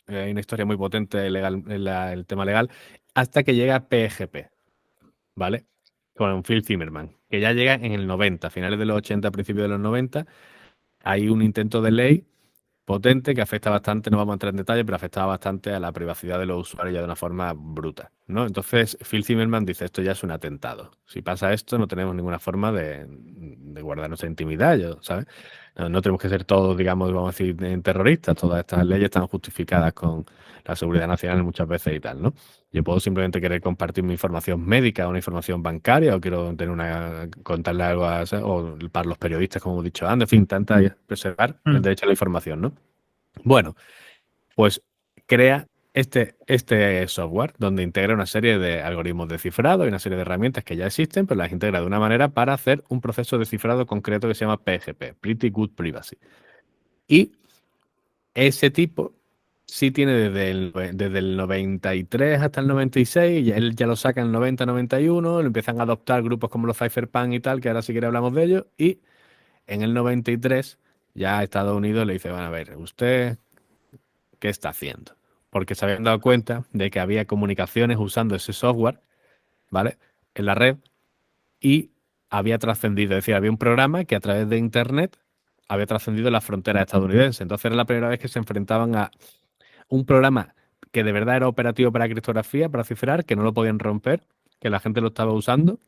B: hay una historia muy potente legal, el tema legal, hasta que llega PGP, ¿vale? Con Phil Zimmermann, que ya llega en el 90, finales de los 80, principios de los 90. Hay un intento de ley potente que afecta bastante, no vamos a entrar en detalle, pero afectaba bastante a la privacidad de los usuarios ya de una forma bruta, ¿no? Entonces, Phil Zimmermann dice, esto ya es un atentado. Si pasa esto, no tenemos ninguna forma de guardar nuestra intimidad, ¿sabes? No tenemos que ser todos, digamos, vamos a decir, terroristas. Todas estas leyes están justificadas con la seguridad nacional muchas veces y tal, ¿no? Yo puedo simplemente querer compartir mi información médica o una información bancaria o quiero tener contarle algo o para los periodistas, como hemos dicho antes, en fin, preservar el derecho a la información, ¿no? Bueno, pues crea este software donde integra una serie de algoritmos de cifrado y una serie de herramientas que ya existen, pero las integra de una manera para hacer un proceso de cifrado concreto que se llama PGP, Pretty Good Privacy. Y ese tipo sí tiene desde el 93 hasta el 96, y él ya lo saca en el 90-91, lo empiezan a adoptar grupos como los Cypherpunk y tal, que ahora sí que hablamos de ellos, y en el 93 ya Estados Unidos le dice, bueno, a ver, usted qué está haciendo. Porque se habían dado cuenta de que había comunicaciones usando ese software, ¿vale? En la red y había trascendido. Es decir, había un programa que a través de Internet había trascendido la frontera estadounidense. Entonces era la primera vez que se enfrentaban a un programa que de verdad era operativo para criptografía, para cifrar, que no lo podían romper, que la gente lo estaba usando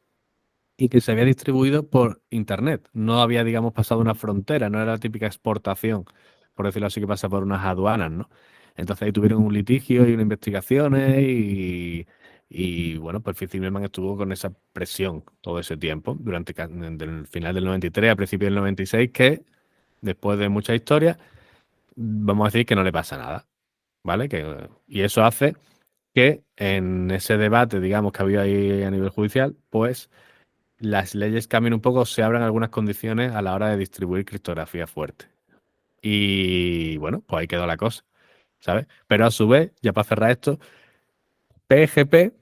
B: y que se había distribuido por Internet. No había, digamos, pasado una frontera, no era la típica exportación, por decirlo así, que pasa por unas aduanas, ¿no? Entonces ahí tuvieron un litigio y unas investigaciones y bueno, pues Phil Zimmermann estuvo con esa presión todo ese tiempo, desde el final del 93 a principios del 96, que después de mucha historia, vamos a decir que no le pasa nada, ¿vale? Y eso hace que en ese debate, digamos, que había ahí a nivel judicial, pues las leyes cambian un poco, se abran algunas condiciones a la hora de distribuir criptografía fuerte. Y bueno, pues ahí quedó la cosa, ¿sabes? Pero a su vez, ya para cerrar esto, PGP,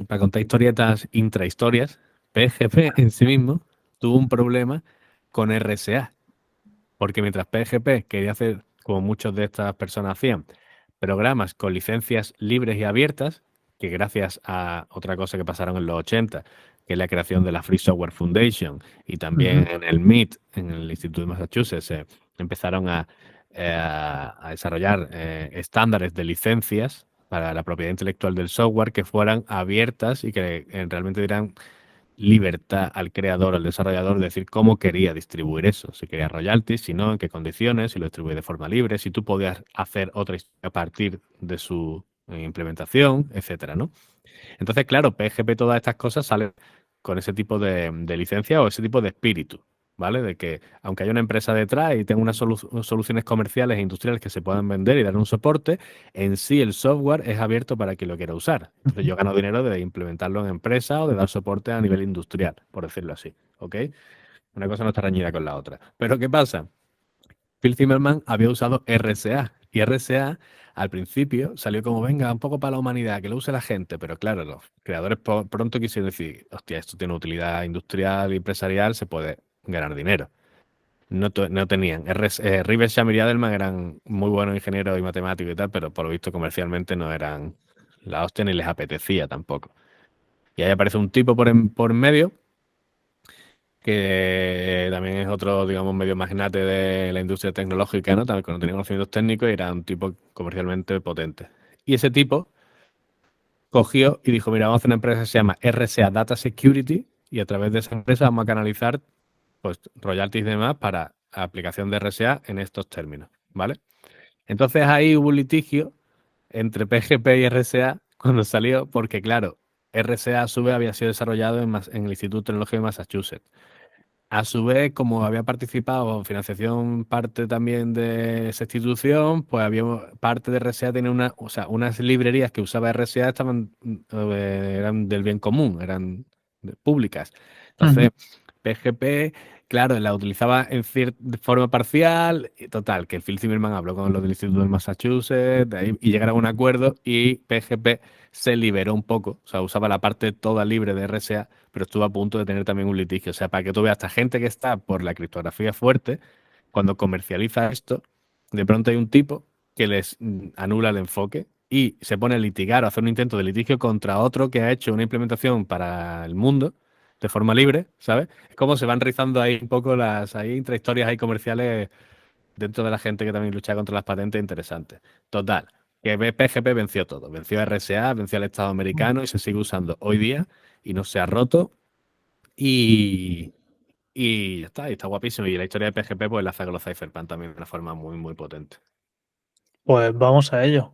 B: para contar historietas intrahistorias, PGP en sí mismo tuvo un problema con RSA. Porque mientras PGP quería hacer, como muchos de estas personas hacían, programas con licencias libres y abiertas, que gracias a otra cosa que pasaron en los 80, que es la creación de la Free Software Foundation, y también
A: Ujú.
B: en el MIT, en el Instituto de Massachusetts, empezaron a desarrollar estándares de licencias para la propiedad intelectual del software que fueran abiertas y que realmente dieran libertad al creador, al desarrollador, de decir cómo quería distribuir eso. Si quería royalties, si no, en qué condiciones, si lo distribuye de forma libre, si tú podías hacer otra historia a partir de su implementación, etcétera, ¿no? Entonces, claro, PGP, todas estas cosas salen con ese tipo de licencia o ese tipo de espíritu, ¿vale? De que aunque haya una empresa detrás y tenga unas soluciones comerciales e industriales que se puedan vender y dar un soporte, en sí el software es abierto para quien lo quiera usar. Entonces yo gano dinero de implementarlo en empresa o de dar soporte a nivel industrial, por decirlo así, ¿ok? Una cosa no está reñida con la otra. Pero ¿qué pasa? Phil Zimmermann había usado RSA y RSA al principio salió como, venga, un poco para la humanidad, que lo use la gente, pero claro, los creadores pronto quisieron decir, hostia, esto tiene utilidad industrial y empresarial, se puede ganar dinero. No tenían. Rivers, Shamir y Adelman eran muy buenos ingenieros y matemáticos y tal, pero por lo visto comercialmente no eran la hostia ni les apetecía tampoco. Y ahí aparece un tipo por medio que también es otro, digamos, medio magnate de la industria tecnológica, ¿no? También cuando tenía conocimientos técnicos y era un tipo comercialmente potente. Y ese tipo cogió y dijo, mira, vamos a hacer una empresa que se llama RSA Data Security y a través de esa empresa vamos a canalizar pues royalties y demás para aplicación de RSA en estos términos, ¿vale? Entonces ahí hubo un litigio entre PGP y RSA cuando salió, porque claro, RSA a su vez había sido desarrollado en el Instituto Tecnológico de Massachusetts. A su vez, como había participado en financiación parte también de esa institución, pues había parte de RSA tenía o sea, unas librerías que usaba RSA eran del bien común, eran públicas.
A: Ujú.
B: Entonces, PGP, claro, la utilizaba de forma parcial, y total, que el Phil Zimmermann habló con los del Instituto de Massachusetts y llegaron a un acuerdo y PGP se liberó un poco, o sea, usaba la parte toda libre de RSA, pero estuvo a punto de tener también un litigio. O sea, para que tú veas, esta gente que está por la criptografía fuerte, cuando comercializa esto, de pronto hay un tipo que les anula el enfoque y se pone a litigar o a hacer un intento de litigio contra otro que ha hecho una implementación para el mundo de forma libre, ¿sabes? Es como se van rizando ahí un poco hay intrahistorias ahí comerciales dentro de la gente que también lucha contra las patentes interesantes. Total, que PGP venció todo. Venció a RSA, venció al Estado americano y se sigue usando hoy día y no se ha roto. Y, y ya está, y está guapísimo. Y la historia de PGP pues enlaza con los Cypherpunk también de una forma muy, muy potente.
A: Pues vamos a ello.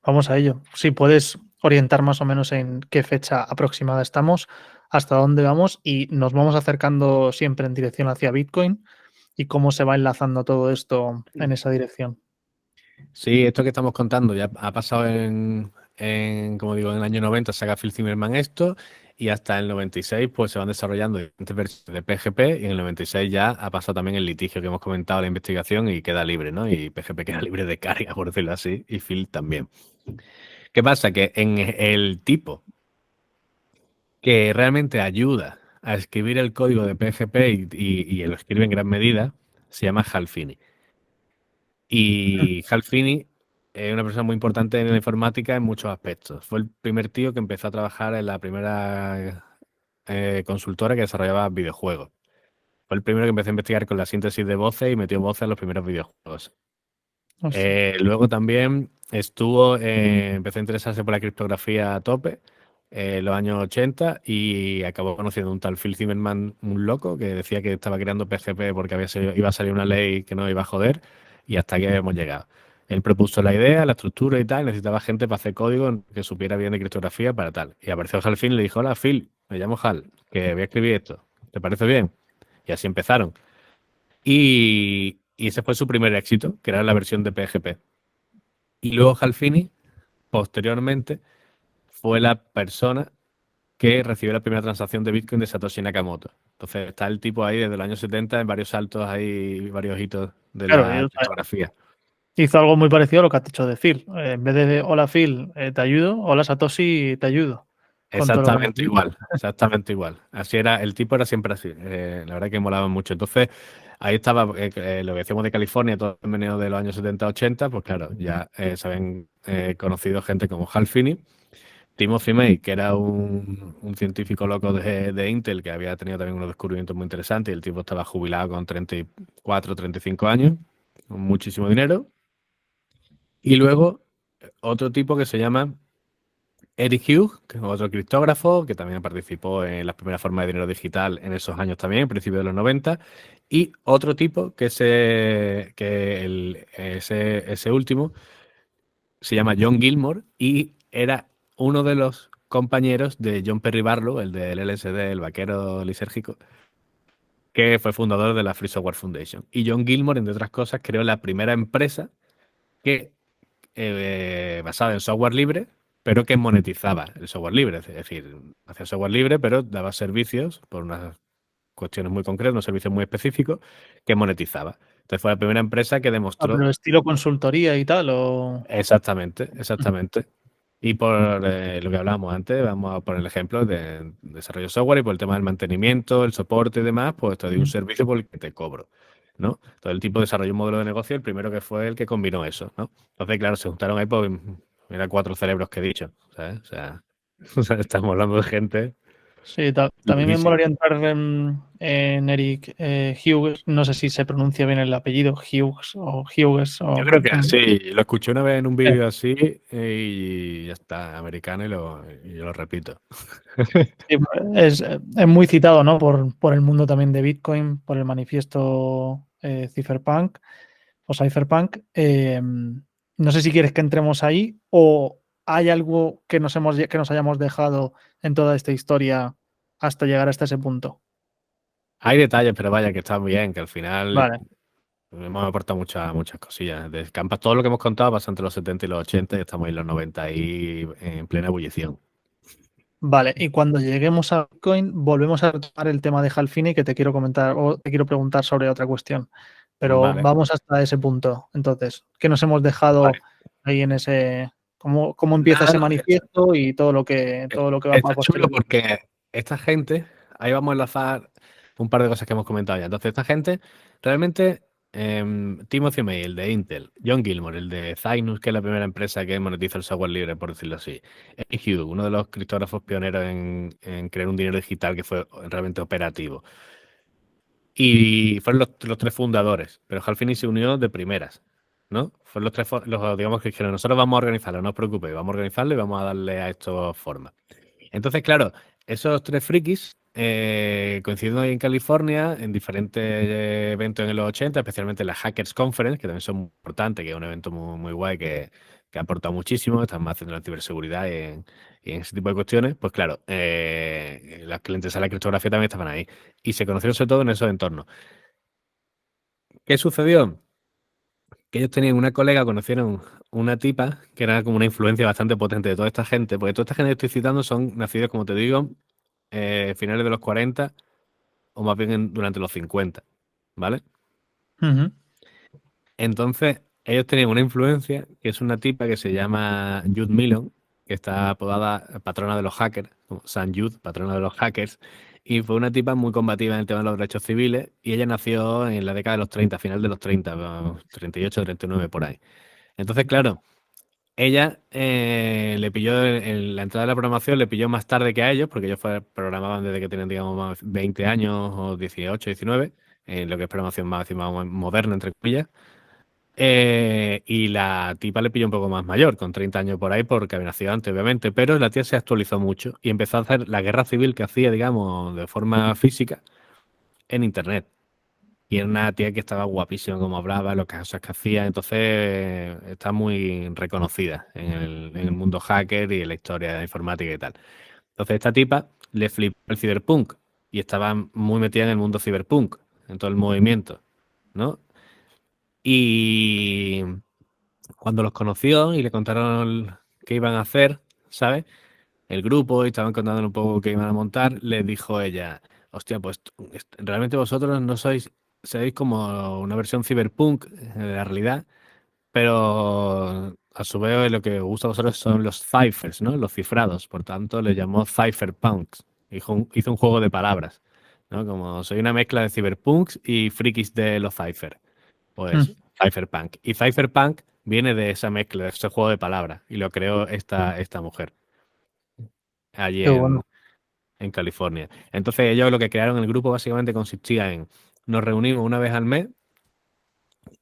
A: Vamos a ello. Si puedes orientar más o menos en qué fecha aproximada estamos, hasta dónde vamos y nos vamos acercando siempre en dirección hacia Bitcoin y cómo se va enlazando todo esto en esa dirección.
B: Sí, esto que estamos contando ya ha pasado como digo, en el año 90 saca Phil Zimmermann esto y hasta el 96 pues se van desarrollando diferentes versiones de PGP y en el 96 ya ha pasado también el litigio que hemos comentado, la investigación y queda libre, ¿no? Y PGP queda libre de carga, por decirlo así, y Phil también. ¿Qué pasa? Que en el tipo que realmente ayuda a escribir el código de PGP y lo escribe en gran medida se llama Hal Finney. Y Hal Finney es una persona muy importante en la informática en muchos aspectos. Fue el primer tío que empezó a trabajar en la primera consultora que desarrollaba videojuegos. Fue el primero que empezó a investigar con la síntesis de voces y metió voces en los primeros videojuegos.
A: Ostras.
B: Luego también empezó a interesarse por la criptografía a tope en los años 80 y acabó conociendo a un tal Phil Zimmermann, un loco, que decía que estaba creando PGP porque iba a salir una ley que no iba a joder y hasta aquí hemos llegado. Él propuso la idea, la estructura y tal, necesitaba gente para hacer código que supiera bien de criptografía para tal. Y apareció Hal Finney y le dijo, hola Phil, me llamo Hal, que voy a escribir esto. ¿Te parece bien? Y así empezaron. Y ese fue su primer éxito, que era la versión de PGP. Y luego Hal Finney, posteriormente, fue la persona que recibió la primera transacción de Bitcoin de Satoshi Nakamoto. Entonces está el tipo ahí desde los años 70 en varios saltos ahí, varios hitos de
A: Claro,
B: la criptografía.
A: hizo algo muy parecido a lo que has dicho de Phil. En vez de hola Phil, te ayudo, hola Satoshi, te ayudo. con todo lo que me has
B: Exactamente
A: dicho.
B: igual, exactamente igual. Así era, el tipo era siempre así. La verdad que molaba mucho. Entonces, ahí estaba lo que decíamos de California, todo el venido de los años 70-80, pues claro, ya se habían conocido gente como Hal Finney, Timothy May, que era un científico loco de Intel, que había tenido también unos descubrimientos muy interesantes, y el tipo estaba jubilado con 34, 35 años, con muchísimo dinero. Y luego otro tipo que se llama Eric Hughes, que es otro criptógrafo, que también participó en las primeras formas de dinero digital en esos años también, en principios de los 90. Y otro tipo ese último se llama John Gilmore y era uno de los compañeros de John Perry Barlow, el del LSD, el vaquero lisérgico, que fue fundador de la Free Software Foundation. Y John Gilmore, entre otras cosas, creó la primera empresa que basada en software libre, pero que monetizaba el software libre. Es decir, hacía software libre, pero daba servicios por unas cuestiones muy concretas, unos servicios muy específicos que monetizaba. Entonces fue la primera empresa que
A: Ah,
B: demostró
A: pero estilo consultoría y tal, o...
B: exactamente, exactamente. Y por lo que hablábamos antes, vamos a poner el ejemplo de desarrollo de software y por el tema del mantenimiento, el soporte y demás, pues te doy un servicio por el que te cobro, ¿no? Todo el tipo desarrolló un modelo de negocio, el primero que fue el que combinó eso, ¿no? Entonces, claro, se juntaron ahí, pues, mira, cuatro cerebros que he dicho, ¿sabes? O sea, o sea, estamos hablando de gente
A: Sí, también me
B: loquísima.
A: molaría entrar en Eric Hughes, no sé si se pronuncia bien el apellido, Hughes
B: Yo
A: o...
B: creo que así, lo escuché una vez en un
A: eh,
B: vídeo así y ya está, americano y yo lo repito.
A: sí, es muy citado, ¿no? Por el mundo también de Bitcoin, por el manifiesto Cypherpunk o Cypherpunk. No sé si quieres que entremos ahí o hay algo que nos hayamos dejado en toda esta historia hasta llegar hasta ese punto.
B: Hay detalles, pero vaya que están bien, que al final
A: Vale.
B: hemos aportado muchas cosillas. De Campas, todo lo que hemos contado pasa entre los 70 y los 80 y estamos en los 90 ahí en plena ebullición.
A: Vale, y cuando lleguemos a Bitcoin, volvemos a retomar el tema de Halfini que te quiero comentar o te quiero preguntar sobre otra cuestión. Pero
B: Vale.
A: vamos hasta ese punto. Entonces, ¿qué nos hemos dejado
B: Vale.
A: ahí en ese, cómo empieza
B: Nada,
A: ese
B: no,
A: manifiesto y todo lo que va a
B: está chulo
A: posteriori?
B: porque esta gente, ahí vamos a enlazar un par de cosas que hemos comentado ya. Entonces, esta gente realmente, Timothy May, el de Intel, John Gilmore, el de Zynus, que es la primera empresa que monetiza el software libre, por decirlo así, Eric Hughes, uno de los criptógrafos pioneros en crear un dinero digital que fue realmente operativo. Y fueron los tres fundadores, pero Hal Finney se unió de primeras, ¿no? Fueron los tres, digamos que dijeron, nosotros vamos a organizarlo, no os preocupéis, vamos a organizarlo y vamos a darle a esto forma. Entonces, claro, esos tres frikis coincidiendo ahí en California, en diferentes eventos en los 80, especialmente la Hackers Conference, que también son muy importantes, que es un evento muy guay que ha aportado muchísimo, están más haciendo la ciberseguridad y en ese tipo de cuestiones, pues claro, las clientes a la criptografía también estaban ahí. Y se conocieron sobre todo en esos entornos. ¿Qué sucedió? Que ellos tenían una colega, conocieron una tipa que era como una influencia bastante potente de toda esta gente, porque toda esta gente que estoy citando son nacidos, como te digo, finales de los 40 o más bien durante los 50, ¿vale?
A: Ujú,
B: Entonces, ellos tenían una influencia, que es una tipa que se llama Jude Milon, que está apodada patrona de los hackers, como San Jude, patrona de los hackers, y fue una tipa muy combativa en el tema de los derechos civiles, y ella nació en la década de los 30, final de los 30, 38, 39 por ahí. Entonces, claro, ella le pilló en la entrada de la programación, le pilló más tarde que a ellos, porque ellos programaban desde que tenían, digamos, más 20 años o 18, 19, en lo que es programación más, encima, más moderna, entre comillas. Y la tipa le pilló un poco más mayor, con 30 años por ahí, porque había nacido antes, obviamente, pero la tía se actualizó mucho y empezó a hacer la guerra civil que hacía, digamos, de forma física en Internet. Y era una tía que estaba guapísima como hablaba, las cosas que hacía, entonces está muy reconocida en el mundo hacker y en la historia de la informática y tal. Entonces esta tipa le flipó el ciberpunk y estaba muy metida en el mundo ciberpunk, en todo el movimiento, ¿no? Y cuando los conoció y le contaron qué iban a hacer, ¿sabes? El grupo y estaban contándole un poco qué iban a montar, les dijo ella, hostia, pues realmente vosotros no seréis como una versión cyberpunk de la realidad, pero a su vez lo que os gusta a vosotros son los ciphers, ¿no? Los cifrados. Por tanto, le llamó cypherpunks. Hizo un juego de palabras, ¿no? Como soy una mezcla de cyberpunks y frikis de los cipher.
A: Mm,
B: Pues cypherpunk. Y cypherpunk viene de esa mezcla, de ese juego de palabras. Y lo creó esta mujer allí
A: qué bueno.
B: en California. Entonces ellos lo que crearon el grupo básicamente consistía en nos reunimos una vez al mes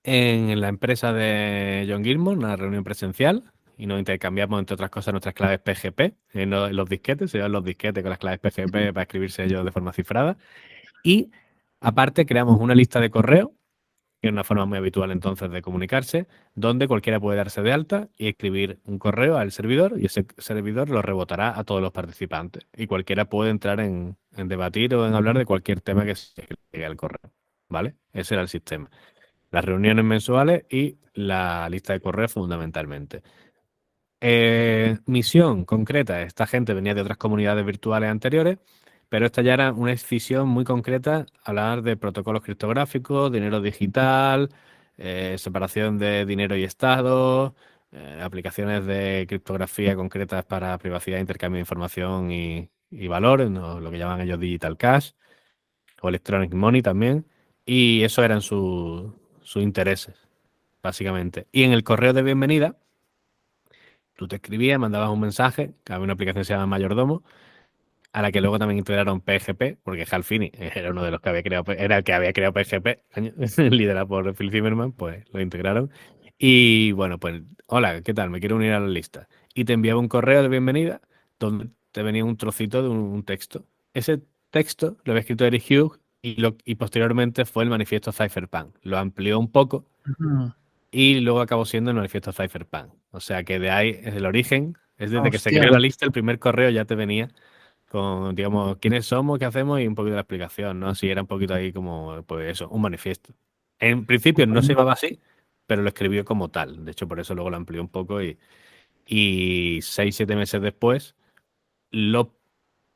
B: en la empresa de John Gilmore, una reunión presencial, y nos intercambiamos, entre otras cosas, nuestras claves PGP en los disquetes, se llevan los disquetes con las claves PGP para escribirse ellos de forma cifrada. Y aparte creamos una lista de correo, que es una forma muy habitual entonces de comunicarse, donde cualquiera puede darse de alta y escribir un correo al servidor, y ese servidor lo rebotará a todos los participantes. Y cualquiera puede entrar en debatir o en hablar de cualquier tema que se llegue al correo. ¿Vale? Ese era el sistema. Las reuniones mensuales y la lista de correos fundamentalmente. Misión concreta. Esta gente venía de otras comunidades virtuales anteriores, pero esta ya era una escisión muy concreta, hablar de protocolos criptográficos, dinero digital, separación de dinero y Estado, aplicaciones de criptografía concretas para privacidad, intercambio de información y valores, ¿no? Lo que llaman ellos digital cash o electronic money también. Y eso eran sus intereses, básicamente. Y en el correo de bienvenida, tú te escribías, mandabas un mensaje, que había una aplicación que se llama Mayordomo, a la que luego también integraron PGP, porque Hal Finney era uno de los que había creado, era el que había creado PGP, liderado por Phil Zimmermann, pues lo integraron. Y bueno, pues, hola, ¿qué tal? Me quiero unir a la lista. Y te enviaba un correo de bienvenida donde te venía un trocito de un texto. Ese texto lo había escrito Eric Hughes y posteriormente fue el manifiesto Cypherpunk. Lo amplió un poco
A: Ujú.
B: y luego acabó siendo el manifiesto Cypherpunk. O sea que de ahí es el origen, es desde que se
A: Hostia.
B: creó la lista, el primer correo ya te venía con, digamos, quiénes somos, qué hacemos y un poquito de la explicación, ¿no? Así era un poquito ahí como, pues eso, un manifiesto. En principio no se llamaba así, pero lo escribió como tal. De hecho, por eso luego lo amplió un poco y 6, 7 meses después lo,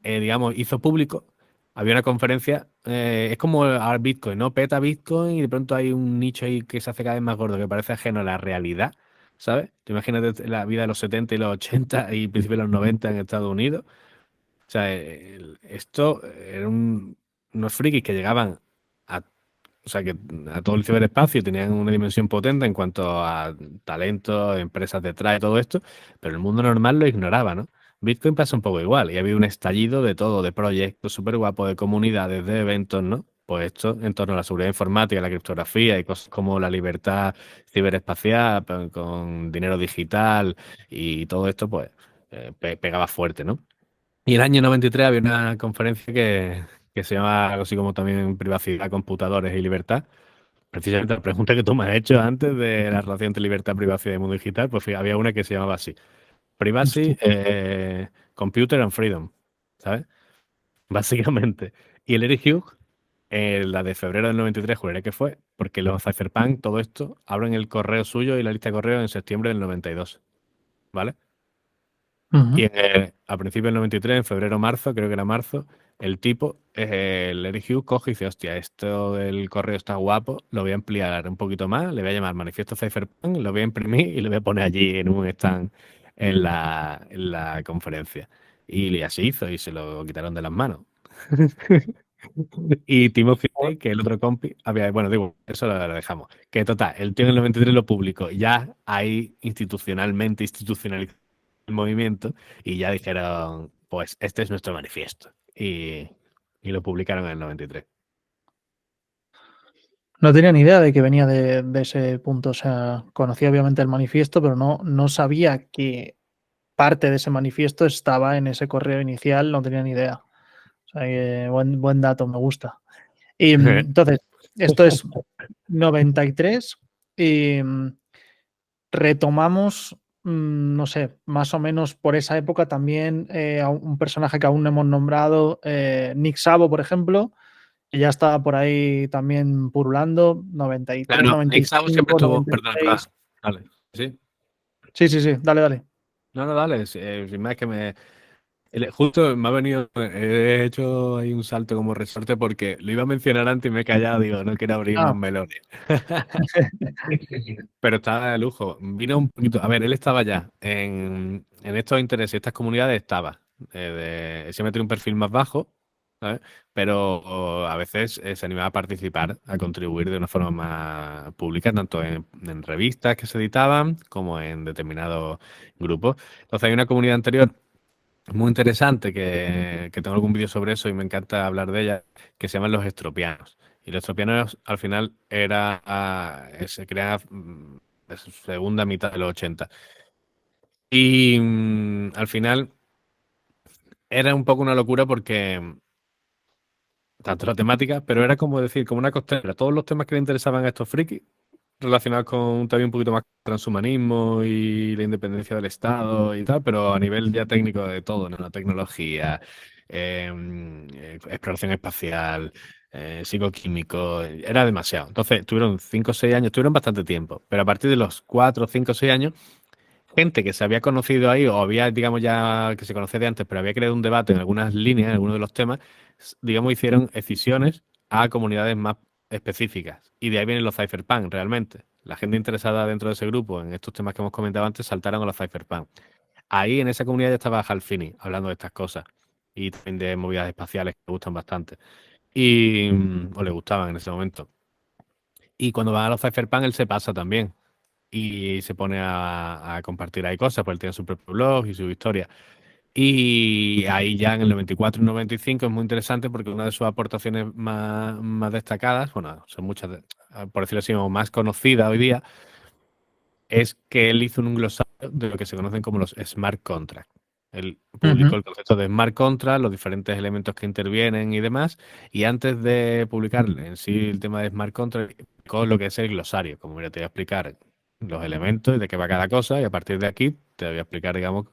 B: digamos, hizo público. Había una conferencia, es como al Bitcoin, ¿no? Peta Bitcoin y de pronto hay un nicho ahí que se hace cada vez más gordo, que parece ajeno a la realidad, ¿sabes? Tú imagínate la vida de los 70 y los 80 y principios de los 90 en Estados Unidos. O sea, esto era unos frikis que llegaban a, o sea, que a todo el ciberespacio tenían una dimensión potente en cuanto a talento, empresas detrás y todo esto, pero el mundo normal lo ignoraba, ¿no? Bitcoin pasa un poco igual y ha habido un estallido de todo, de proyectos súper guapos, de comunidades, de eventos, ¿no? Pues esto en torno a la seguridad informática, la criptografía y cosas como la libertad ciberespacial con dinero digital y todo esto, pues pegaba fuerte, ¿no? Y el año 93 había una conferencia que se llama algo así como también privacidad, computadores y libertad. Precisamente la pregunta que tú me has hecho antes de la relación entre libertad, privacidad y mundo digital, pues había una que se llamaba así. Privacy,
A: Hostia.
B: Computer and Freedom, ¿sabes? Básicamente. Y el Eric Hughes, la de febrero del 93, juraría que fue, porque los Cypherpunk, todo esto, abren el correo suyo y la lista de correo en septiembre del 92, ¿vale? Y
A: Ujú.
B: a principios del 93, en febrero marzo, creo que era marzo, el tipo, el Eric Hughes, coge y dice, hostia, esto del correo está guapo, lo voy a ampliar un poquito más, le voy a llamar Manifiesto Cypherpunk, lo voy a imprimir y lo voy a poner allí en un stand en la conferencia. Y así hizo y se lo quitaron de las manos. Y Timothy Day, que el otro compi, había, bueno, digo, eso lo dejamos. Que total, el tío en el 93 lo publicó, ya ahí institucionalizado el movimiento, y ya dijeron, pues este es nuestro manifiesto. Y lo publicaron en el 93.
A: No tenía ni idea de que venía de ese punto. O sea, conocía obviamente el manifiesto, pero no sabía que parte de ese manifiesto estaba en ese correo inicial. No tenía ni idea. O sea, que buen dato, me gusta. Y entonces, esto es 93 y retomamos, no sé, más o menos por esa época también a un personaje que aún no hemos nombrado, Nick Szabo, por ejemplo, que ya estaba por ahí también purulando, 93,
B: Claro, Nick Szabo siempre
A: 95,
B: estuvo, perdona,
A: 96.
B: perdona. Dale. Sí.
A: Sí, sí, sí, dale, dale.
B: No, no, dale. Sin más que Justo me ha venido, he hecho ahí un salto como resorte porque lo iba a mencionar antes y me he callado, digo, no quiero abrir más
A: Ah,
B: melones. Pero estaba de lujo. Vino un poquito. A ver, él estaba ya en estos intereses, estas comunidades estaba. Se metió en un perfil más bajo, ¿sabes? Pero a veces se animaba a participar, a contribuir de una forma más pública, tanto en revistas que se editaban como en determinados grupos. Entonces hay una comunidad anterior muy interesante que tengo algún vídeo sobre eso y me encanta hablar de ella, que se llaman los estropianos. Y los estropianos al final se crean en su segunda mitad de los 80. Y al final era un poco una locura porque tanto la temática, pero era como decir, como una costelera. Todos los temas que le interesaban a estos frikis relacionados con también un poquito más transhumanismo y la independencia del Estado y tal, pero a nivel ya técnico de todo, ¿no? La tecnología, exploración espacial, psicoquímico, era demasiado. Entonces, tuvieron 5 o 6 años, tuvieron bastante tiempo, pero a partir de los 4, 5 o 6 años, gente que se había conocido ahí o había, digamos, ya que se conocía de antes, pero había creado un debate en algunas líneas, en algunos de los temas, digamos, hicieron excisiones a comunidades más específicas. Y de ahí vienen los cypherpunk, realmente. La gente interesada dentro de ese grupo, en estos temas que hemos comentado antes, saltaron a los cypherpunk. Ahí en esa comunidad ya estaba Hal Finney hablando de estas cosas y también de movidas espaciales que le gustan bastante. Y, o le gustaban en ese momento. Y cuando va a los cypherpunk, él se pasa también y se pone a compartir ahí cosas, porque él tiene su propio blog y su historia. Y ahí ya en el 94 y 95 es muy interesante porque una de sus aportaciones más destacadas, bueno, son muchas, por decirlo así, o más conocidas hoy día, es que él hizo un glosario de lo que se conocen como los smart contracts. Él publicó
A: ujú,
B: el concepto de smart contract, los diferentes elementos que intervienen y demás, y antes de publicar en sí el tema de smart contract, publicó lo que es el glosario, como mira, te voy a explicar los elementos y de qué va cada cosa, y a partir de aquí te voy a explicar, digamos,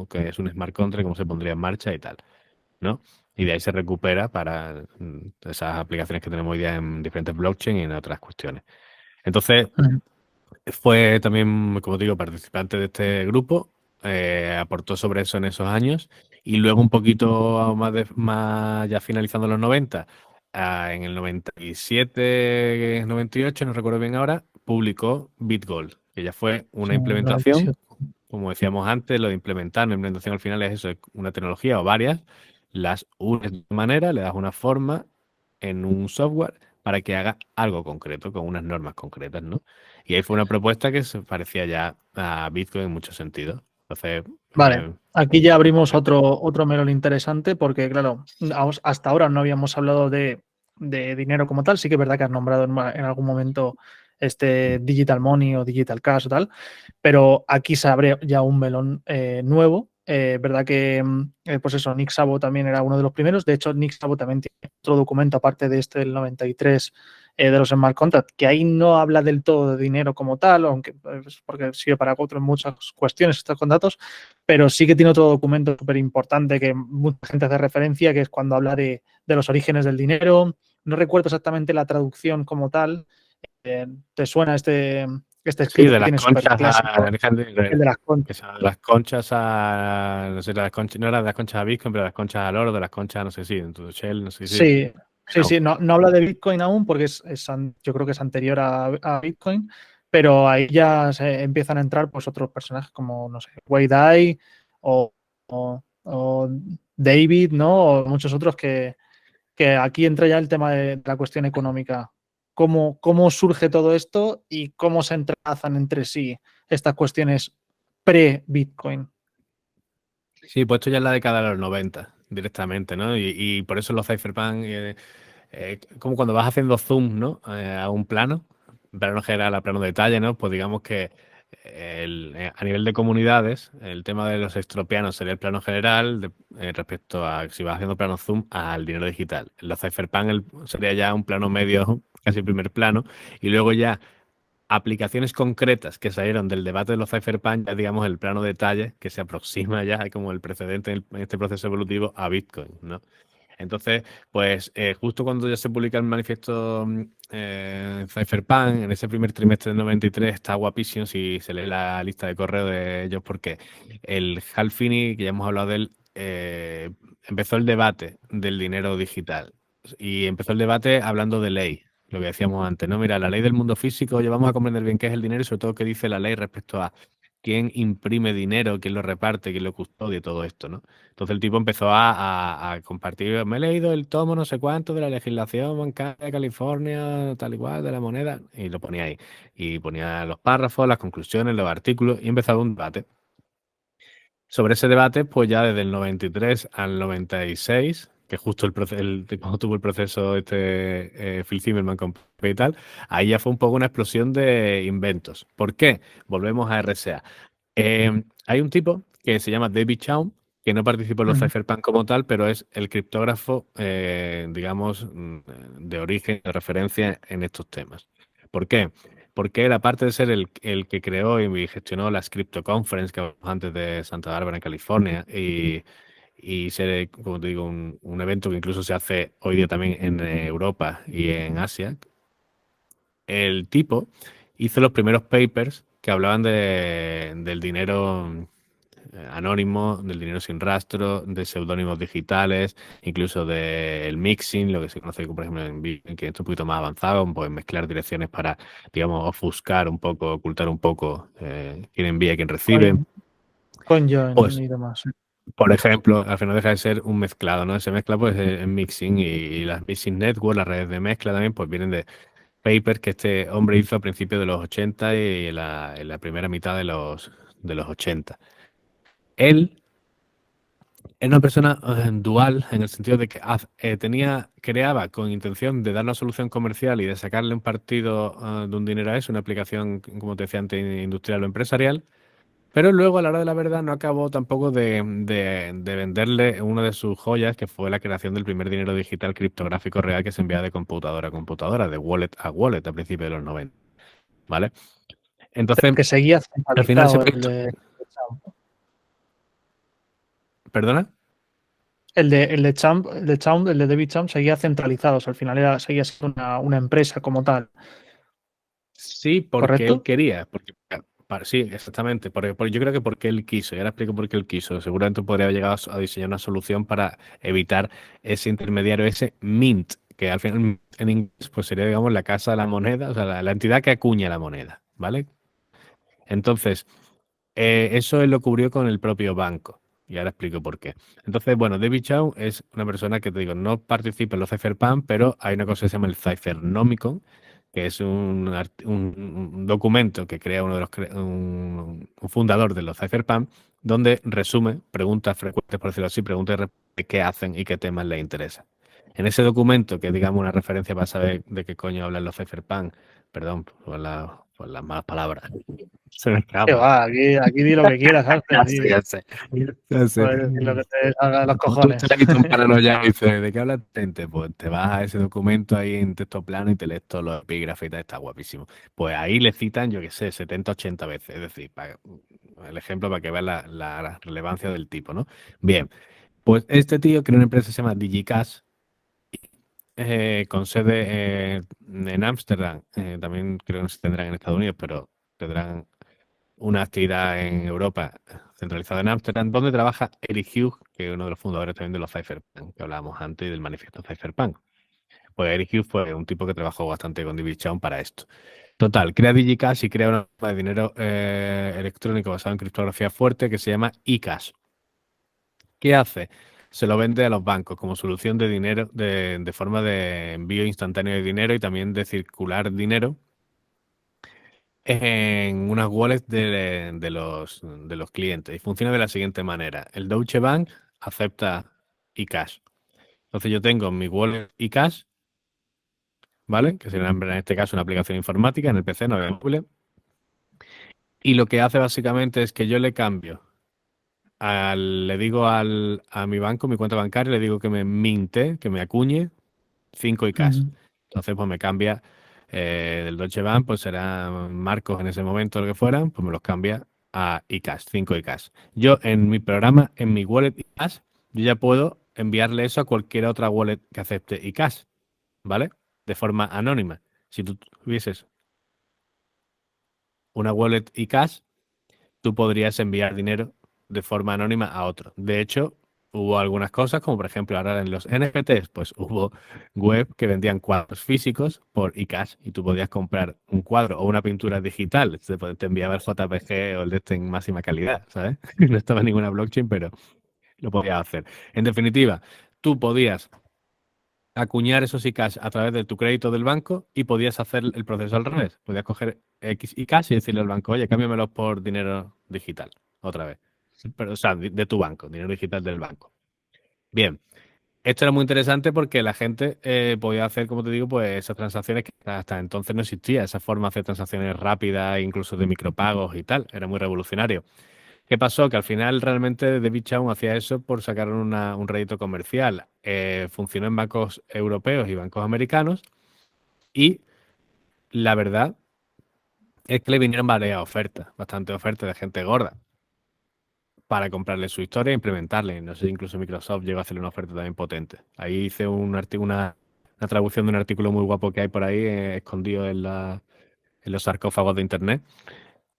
B: qué es un smart contract, cómo se pondría en marcha y tal, ¿no? Y de ahí se recupera para esas aplicaciones que tenemos hoy día en diferentes blockchain y en otras cuestiones. Entonces,
A: ujú,
B: fue también, como digo, participante de este grupo, aportó sobre eso en esos años y luego un poquito más ya finalizando los 90, en el 97, 98, no recuerdo bien ahora, publicó BitGold, que ya fue una
A: sí,
B: implementación,
A: 97.
B: como decíamos antes, lo de implementar, la implementación al final es eso, es una tecnología o varias, las unes de una manera, le das una forma en un software para que haga algo concreto, con unas normas concretas, ¿no? Y ahí fue una propuesta que se parecía ya a Bitcoin en muchos sentidos. Entonces,
A: Vale, aquí ya abrimos otro melón interesante porque, claro, hasta ahora no habíamos hablado de dinero como tal. Sí que es verdad que has nombrado en algún momento este Digital Money o Digital Cash o tal, pero aquí se abre ya un melón nuevo. Verdad que, pues eso, Nick Szabo también era uno de los primeros. De hecho, Nick Szabo también tiene otro documento, aparte de este del 93, de los smart contracts, que ahí no habla del todo de dinero como tal, aunque pues, porque sirve para otras muchas cuestiones estos contratos, pero sí que tiene otro documento súper importante que mucha gente hace referencia, que es cuando habla de los orígenes del dinero. No recuerdo exactamente la traducción como tal. ¿Te suena este
B: sí,
A: escrito
B: de
A: que
B: las
A: tiene súper
B: conchas a
A: clásico? El de las
B: que
A: conchas.
B: sea de las conchas a no sé, de las conchas, no era de las conchas a Bitcoin, pero de las conchas al oro, de las conchas, no sé si, en tu Shell, no sé si.
A: Sí, sí,
B: No.
A: sí. No, no habla de Bitcoin aún porque yo creo que es anterior a Bitcoin, pero ahí ya se empiezan a entrar pues otros personajes como, no sé, Wei Dai o David, ¿no? O muchos otros que aquí entra ya el tema de la cuestión económica. ¿Cómo surge todo esto y cómo se entrelazan entre sí estas cuestiones pre-Bitcoin?
B: Sí, puesto ya en la década de los 90 directamente, ¿no? Y por eso los cypherpunk, como cuando vas haciendo zoom, ¿no? A un plano general, a plano detalle, ¿no? Pues digamos que a nivel de comunidades, el tema de los extropianos sería el plano general respecto a si vas haciendo plano zoom al dinero digital. Los cypherpunk sería ya un plano medio, casi primer plano, y luego ya aplicaciones concretas que salieron del debate de los cypherpunk, ya digamos el plano detalle que se aproxima ya como el precedente en este proceso evolutivo a Bitcoin, ¿no? Entonces, pues justo cuando ya se publica el manifiesto Cypherpunk, en ese primer trimestre del 93, está guapísimo si se lee la lista de correo de ellos, porque el Hal Finney, que ya hemos hablado de él, empezó el debate del dinero digital. Y empezó el debate hablando de ley, lo que decíamos antes, ¿no? Mira, la ley del mundo físico, ya vamos a comprender bien qué es el dinero y sobre todo qué dice la ley respecto a quién imprime dinero, quién lo reparte, quién lo custodia, todo esto, ¿no? Entonces el tipo empezó a compartir, me he leído el tomo no sé cuánto de la legislación bancaria de California, tal igual, de la moneda, y lo ponía ahí. Y ponía los párrafos, las conclusiones, los artículos, y empezaba un debate. Sobre ese debate, pues ya desde el 93 al 96, que justo cuando tuvo el proceso Phil Zimmermann con PayPal, ahí ya fue un poco una explosión de inventos. ¿Por qué? Volvemos a RSA. Hay un tipo que se llama David Chaum, que no participó en los
A: Ujú.
B: cypherpunk como tal, pero es el criptógrafo, digamos, de origen, de referencia en estos temas. ¿Por qué? Porque él, aparte de ser el que creó y gestionó las Crypto Conference que hablamos antes de Santa Bárbara en California y ser, como te digo, un evento que incluso se hace hoy día también en Europa y en Asia, el tipo hizo los primeros papers que hablaban del dinero anónimo, del dinero sin rastro, de seudónimos digitales, incluso del mixing, lo que se conoce, por ejemplo, en Bitcoin, que es un poquito más avanzado, pues mezclar direcciones para, digamos, ofuscar un poco, ocultar un poco quién envía y quién recibe.
A: CoinJoin
B: Pues,
A: y demás.
B: por ejemplo, al final deja de ser un mezclado, ¿no? Se mezcla pues en mixing y las mixing networks, las redes de mezcla también, pues vienen de papers que este hombre hizo a principios de los 80 y en la primera mitad de los 80. Él es una persona dual en el sentido de que creaba con intención de dar una solución comercial y de sacarle un partido de un dinero a eso, una aplicación, como te decía antes, industrial o empresarial, pero luego a la hora de la verdad no acabó tampoco de venderle una de sus joyas, que fue la creación del primer dinero digital criptográfico real que se enviaba de computadora a computadora, de wallet a wallet a principios de los 90, ¿vale? Entonces,
A: Que seguía
B: al final ese
A: centralizado
B: proyecto... ¿Perdona?
A: el de David Champ seguía centralizado, o sea, al final seguía siendo una empresa como tal,
B: Sí, porque él
A: ¿correcto?
B: quería. Sí, exactamente. Yo creo que porque él quiso. Y ahora explico por qué él quiso. Seguramente podría haber llegado a diseñar una solución para evitar ese intermediario, ese mint, que al final en inglés pues sería, digamos, la casa de la moneda, o sea, la entidad que acuña la moneda, ¿vale? Entonces, eso él lo cubrió con el propio banco. Y ahora explico por qué. Entonces, bueno, David Chow es una persona que, te digo, no participa en los cypherpunk, pero hay una cosa que se llama el Cyphernomicon, que es un documento que crea uno de un fundador de los cypherpunk, donde resume preguntas frecuentes, por decirlo así, preguntas de qué hacen y qué temas les interesa. En ese documento, que es, digamos, una referencia para saber de qué coño hablan los cypherpunk, perdón por las malas palabras, se me
A: Que
B: escapa.
A: va, aquí di lo que quieras, Alfred,
B: Ya sé, ya sé. Ya sé.
A: puedes decir lo que te salga de los
B: Como tú
A: cojones.
B: estás ahí tan paranoia y dices, ¿de qué hablas, gente? Pues te vas a ese documento ahí en texto plano y te lees todos los epígrafes y tal, está guapísimo. Pues ahí le citan, yo qué sé, 70, 80 veces. Es decir, el ejemplo para que veas la relevancia del tipo, ¿no? Bien, pues este tío creó una empresa que se llama DigiCash, con sede en Ámsterdam. También creo que se tendrán en Estados Unidos, pero tendrán una actividad en Europa centralizada en Ámsterdam, donde trabaja Eric Hughes, que es uno de los fundadores también de los Cypherpunk, que hablábamos antes del manifiesto Cypherpunk. Pues Eric Hughes fue un tipo que trabajó bastante con David Chaum para esto. Total, crea DigiCash y crea una forma de dinero electrónico basado en criptografía fuerte que se llama eCash. ¿Qué hace? Se lo vende a los bancos como solución de dinero, de forma de envío instantáneo de dinero y también de circular dinero en unas wallets de los clientes. Y funciona de la siguiente manera. El Deutsche Bank acepta eCash. Entonces yo tengo mi wallet eCash, ¿vale? Que sería en este caso una aplicación informática en el PC, no en el móvil. Y lo que hace básicamente es que yo le cambio. Le digo a mi banco, mi cuenta bancaria, le digo que me minte, que me acuñe 5 iCash.
A: Ujú.
B: Entonces, pues me cambia del Deutsche Bank, pues serán marcos en ese momento, lo que fueran, pues me los cambia a iCash, 5 iCash. Yo en mi programa, en mi wallet iCash, yo ya puedo enviarle eso a cualquier otra wallet que acepte iCash, ¿vale? De forma anónima. Si tú tuvieses una wallet iCash, tú podrías enviar dinero de forma anónima a otro. De hecho, hubo algunas cosas, como por ejemplo ahora en los NFTs, pues hubo web que vendían cuadros físicos por eCash y tú podías comprar un cuadro o una pintura digital. Te enviaba el JPG o el de este en máxima calidad, ¿sabes? No estaba en ninguna blockchain, pero lo podías hacer. En definitiva, tú podías acuñar esos iCash a través de tu crédito del banco y podías hacer el proceso al revés. Podías coger X iCash y decirle al banco, oye, cámbiamelos por dinero digital, otra vez. Pero, o sea, de tu banco, dinero digital del banco. Bien, esto era muy interesante porque la gente podía hacer, como te digo, pues esas transacciones que hasta entonces no existía, esa forma de hacer transacciones rápidas, incluso de micropagos y tal, era muy revolucionario. ¿Qué pasó? Que al final realmente David Chaum hacía eso por sacar un rédito comercial. Funcionó en bancos europeos y bancos americanos y la verdad es que le vinieron varias ofertas, bastante ofertas de gente gorda para comprarle su historia e implementarle. No sé, incluso Microsoft llegó a hacerle una oferta también potente. Ahí hice una traducción de un artículo muy guapo que hay por ahí, escondido en los sarcófagos de Internet,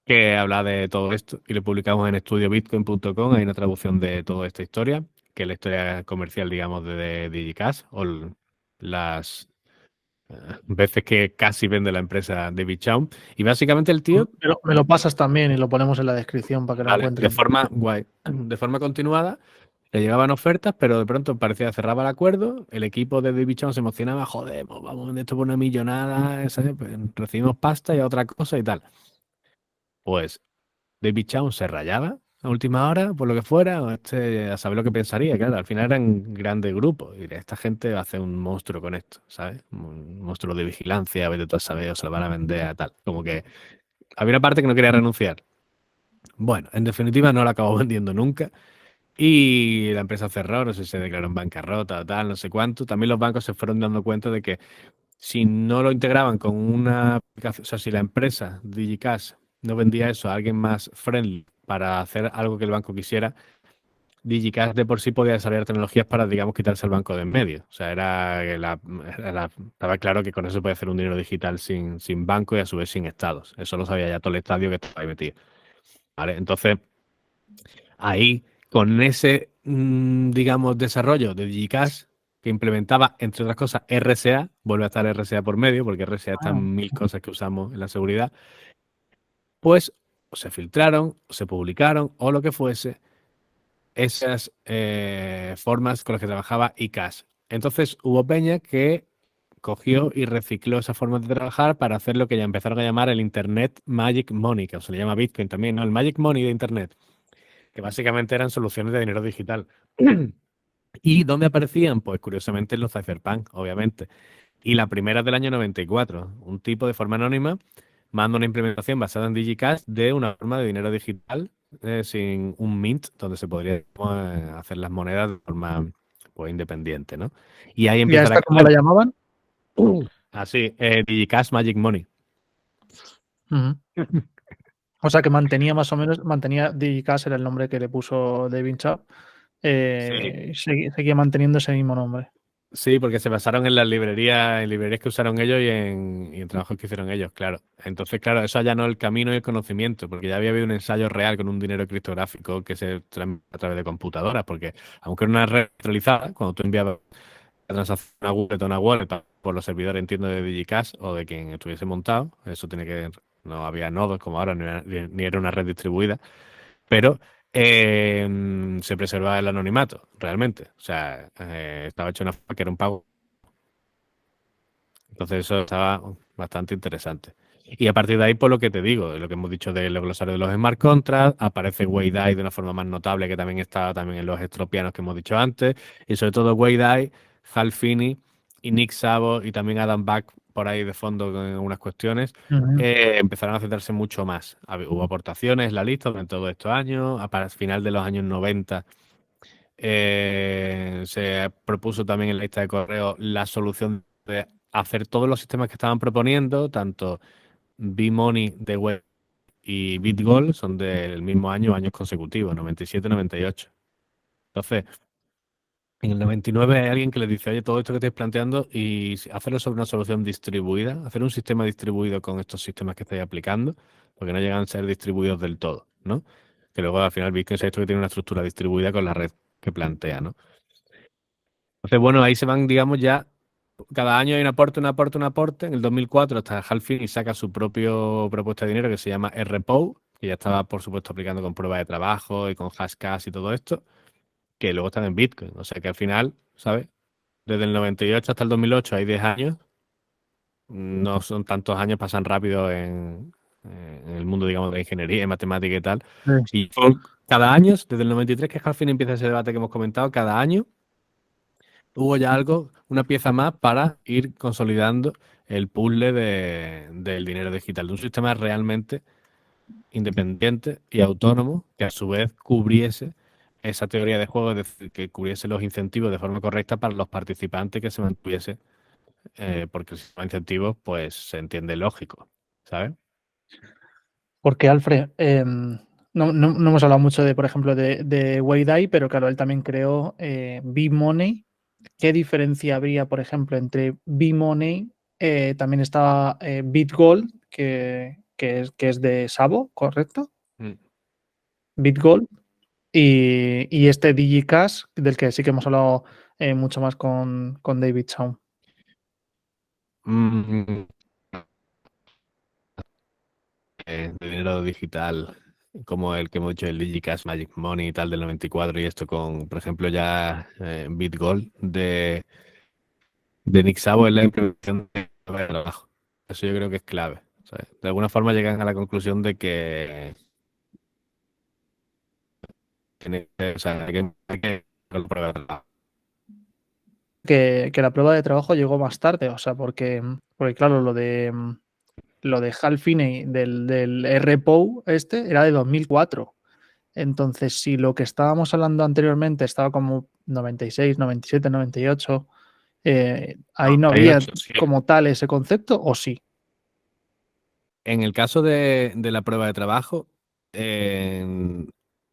B: que habla de todo esto y lo publicamos en estudiobitcoin.com. Hay una traducción de toda esta historia, que es la historia comercial, digamos, de Digicash o las veces que casi vende la empresa David Chaum. Y básicamente el tío,
A: Me lo pasas también y lo ponemos en la descripción para que lo
B: vale, de
A: encuentren.
B: forma guay, de forma continuada, le llegaban ofertas, pero de pronto parecía que cerraba el acuerdo. El equipo de David Chaum se emocionaba, joder, pues vamos a vender esto por una millonada, ¿sabes? Pues recibimos pasta y a otra cosa y tal. Pues David Chaum se rayaba a última hora, por lo que fuera, o a saber lo que pensaría, claro, al final eran grandes grupos, y esta gente va a hacer un monstruo con esto, ¿sabes? Un monstruo de vigilancia, vete tú a saber, o se lo van a vender a tal. Como que había una parte que no quería renunciar. Bueno, en definitiva no la acabó vendiendo nunca, y la empresa cerró, no sé si se declaró en bancarrota o tal, no sé cuánto. También los bancos se fueron dando cuenta de que si no lo integraban con una aplicación, o sea, si la empresa Digicash no vendía eso a alguien más friendly para hacer algo que el banco quisiera, Digicash de por sí podía desarrollar tecnologías para, digamos, quitarse el banco de en medio. O sea, estaba claro que con eso se puede hacer un dinero digital sin banco y a su vez sin estados. Eso lo sabía ya todo el estadio que estaba ahí metido. ¿Vale? Entonces, ahí, con ese, digamos, desarrollo de Digicash, que implementaba, entre otras cosas, RSA, vuelve a estar RSA por medio, porque RSA está
A: Ah,
B: en mil cosas que usamos en la seguridad, pues o se filtraron, o se publicaron, o lo que fuese, esas formas con las que trabajaba iCash. Entonces hubo peña que cogió y recicló esa forma de trabajar para hacer lo que ya empezaron a llamar el Internet Magic Money, que se le llama Bitcoin también, ¿no? El Magic Money de Internet, que básicamente eran soluciones de dinero digital. ¿Y dónde aparecían? Pues curiosamente en los cypherpunk, obviamente. Y la primera es del año 94. Un tipo de forma anónima manda una implementación basada en Digicash de una forma de dinero digital, sin un mint donde se podría hacer las monedas de forma, pues, independiente, ¿no? Y ahí
A: ¿y a
B: empieza la
A: esta cómo la
B: clave.
A: llamaban?
B: Así, Digicash Magic Money.
A: Ujú. O sea que mantenía más o menos, mantenía Digicash era el nombre que le puso David Chaum.
B: Sí.
A: Seguía manteniendo ese mismo nombre.
B: Sí, porque se basaron en las librerías, en librerías que usaron ellos y en trabajos que hicieron ellos, claro. Entonces, claro, eso allanó el camino y el conocimiento, porque ya había habido un ensayo real con un dinero criptográfico que se transmite a través de computadoras, porque aunque era una red centralizada, cuando tú enviabas la transacción a wallet o una wallet por los servidores, entiendo, de Digicash o de quien estuviese montado, eso tiene que, no había nodos como ahora, ni era una red distribuida, pero se preservaba el anonimato, realmente. O sea, estaba hecho una forma que era un pago. Entonces eso estaba bastante interesante. Y a partir de ahí, por lo que te digo, lo que hemos dicho del glosario de los smart contracts, aparece Weidai de una forma más notable, que también está también en los estropianos que hemos dicho antes, y sobre todo Weidai, Hal Finney y Nick Szabo y también Adam Back por ahí de fondo con algunas cuestiones,
A: Ujú.
B: empezaron a centrarse mucho más. Hubo aportaciones en la lista durante todos estos años, para el final de los años 90 se propuso también en la lista de correo la solución de hacer todos los sistemas que estaban proponiendo, tanto B-Money de web y BitGold, son del mismo año, años consecutivos, 97-98. Entonces, en el 99 hay alguien que le dice, oye, todo esto que estáis planteando y hacerlo sobre una solución distribuida, hacer un sistema distribuido con estos sistemas que estáis aplicando, porque no llegan a ser distribuidos del todo, ¿no? Que luego al final Bitcoin es esto que tiene una estructura distribuida con la red. que plantea, ¿no? Entonces, bueno, ahí se van, digamos, ya, cada año hay un aporte, un aporte, un aporte. En el 2004 hasta Hal Finney saca su propio propuesta de dinero que se llama RPO, que ya estaba, por supuesto, aplicando con pruebas de trabajo y con Hashcash y todo esto, que luego están en Bitcoin. O sea que al final, ¿sabes? Desde el 98 hasta el 2008 hay 10 años. No son tantos años, pasan rápido en el mundo, digamos, de la ingeniería y matemática y tal.
A: Sí.
B: Y cada año, desde el 93, que al fin empieza ese debate que hemos comentado, cada año hubo ya algo, una pieza más para ir consolidando el puzzle del dinero digital, de un sistema realmente independiente y autónomo que a su vez cubriese esa teoría de juego, es decir, que cubriese los incentivos de forma correcta para los participantes, que se mantuviese, porque el sistema de incentivos pues se entiende lógico, ¿sabes?
A: Porque Alfred, no hemos hablado mucho de, por ejemplo, de Wei Dai, pero claro, él también creó B-Money. ¿Qué diferencia habría, por ejemplo, entre B-Money? También estaba BitGold, que es de Sabo, ¿correcto?
B: Mm.
A: BitGold. Y este DigiCash, del que sí que hemos hablado mucho más con David Chaum.
B: Mm, de dinero digital, como el que hemos hecho, el DigiCash, Magic Money y tal del 94 y esto con, por ejemplo, ya BitGold de Nick Szabo, es la implementación de trabajo. Eso yo creo que es clave. ¿Sabes? De alguna forma llegan a la conclusión de que o sea, hay que prueba de trabajo.
A: Que la prueba de trabajo llegó más tarde, o sea, porque claro, lo de Hal Finney del RPO este era de 2004. Entonces, si lo que estábamos hablando anteriormente estaba como 96, 97, 98, ahí no
B: Hay
A: había
B: ocho, sí.
A: como tal ese concepto, ¿o sí?
B: En el caso de la prueba de trabajo, eh,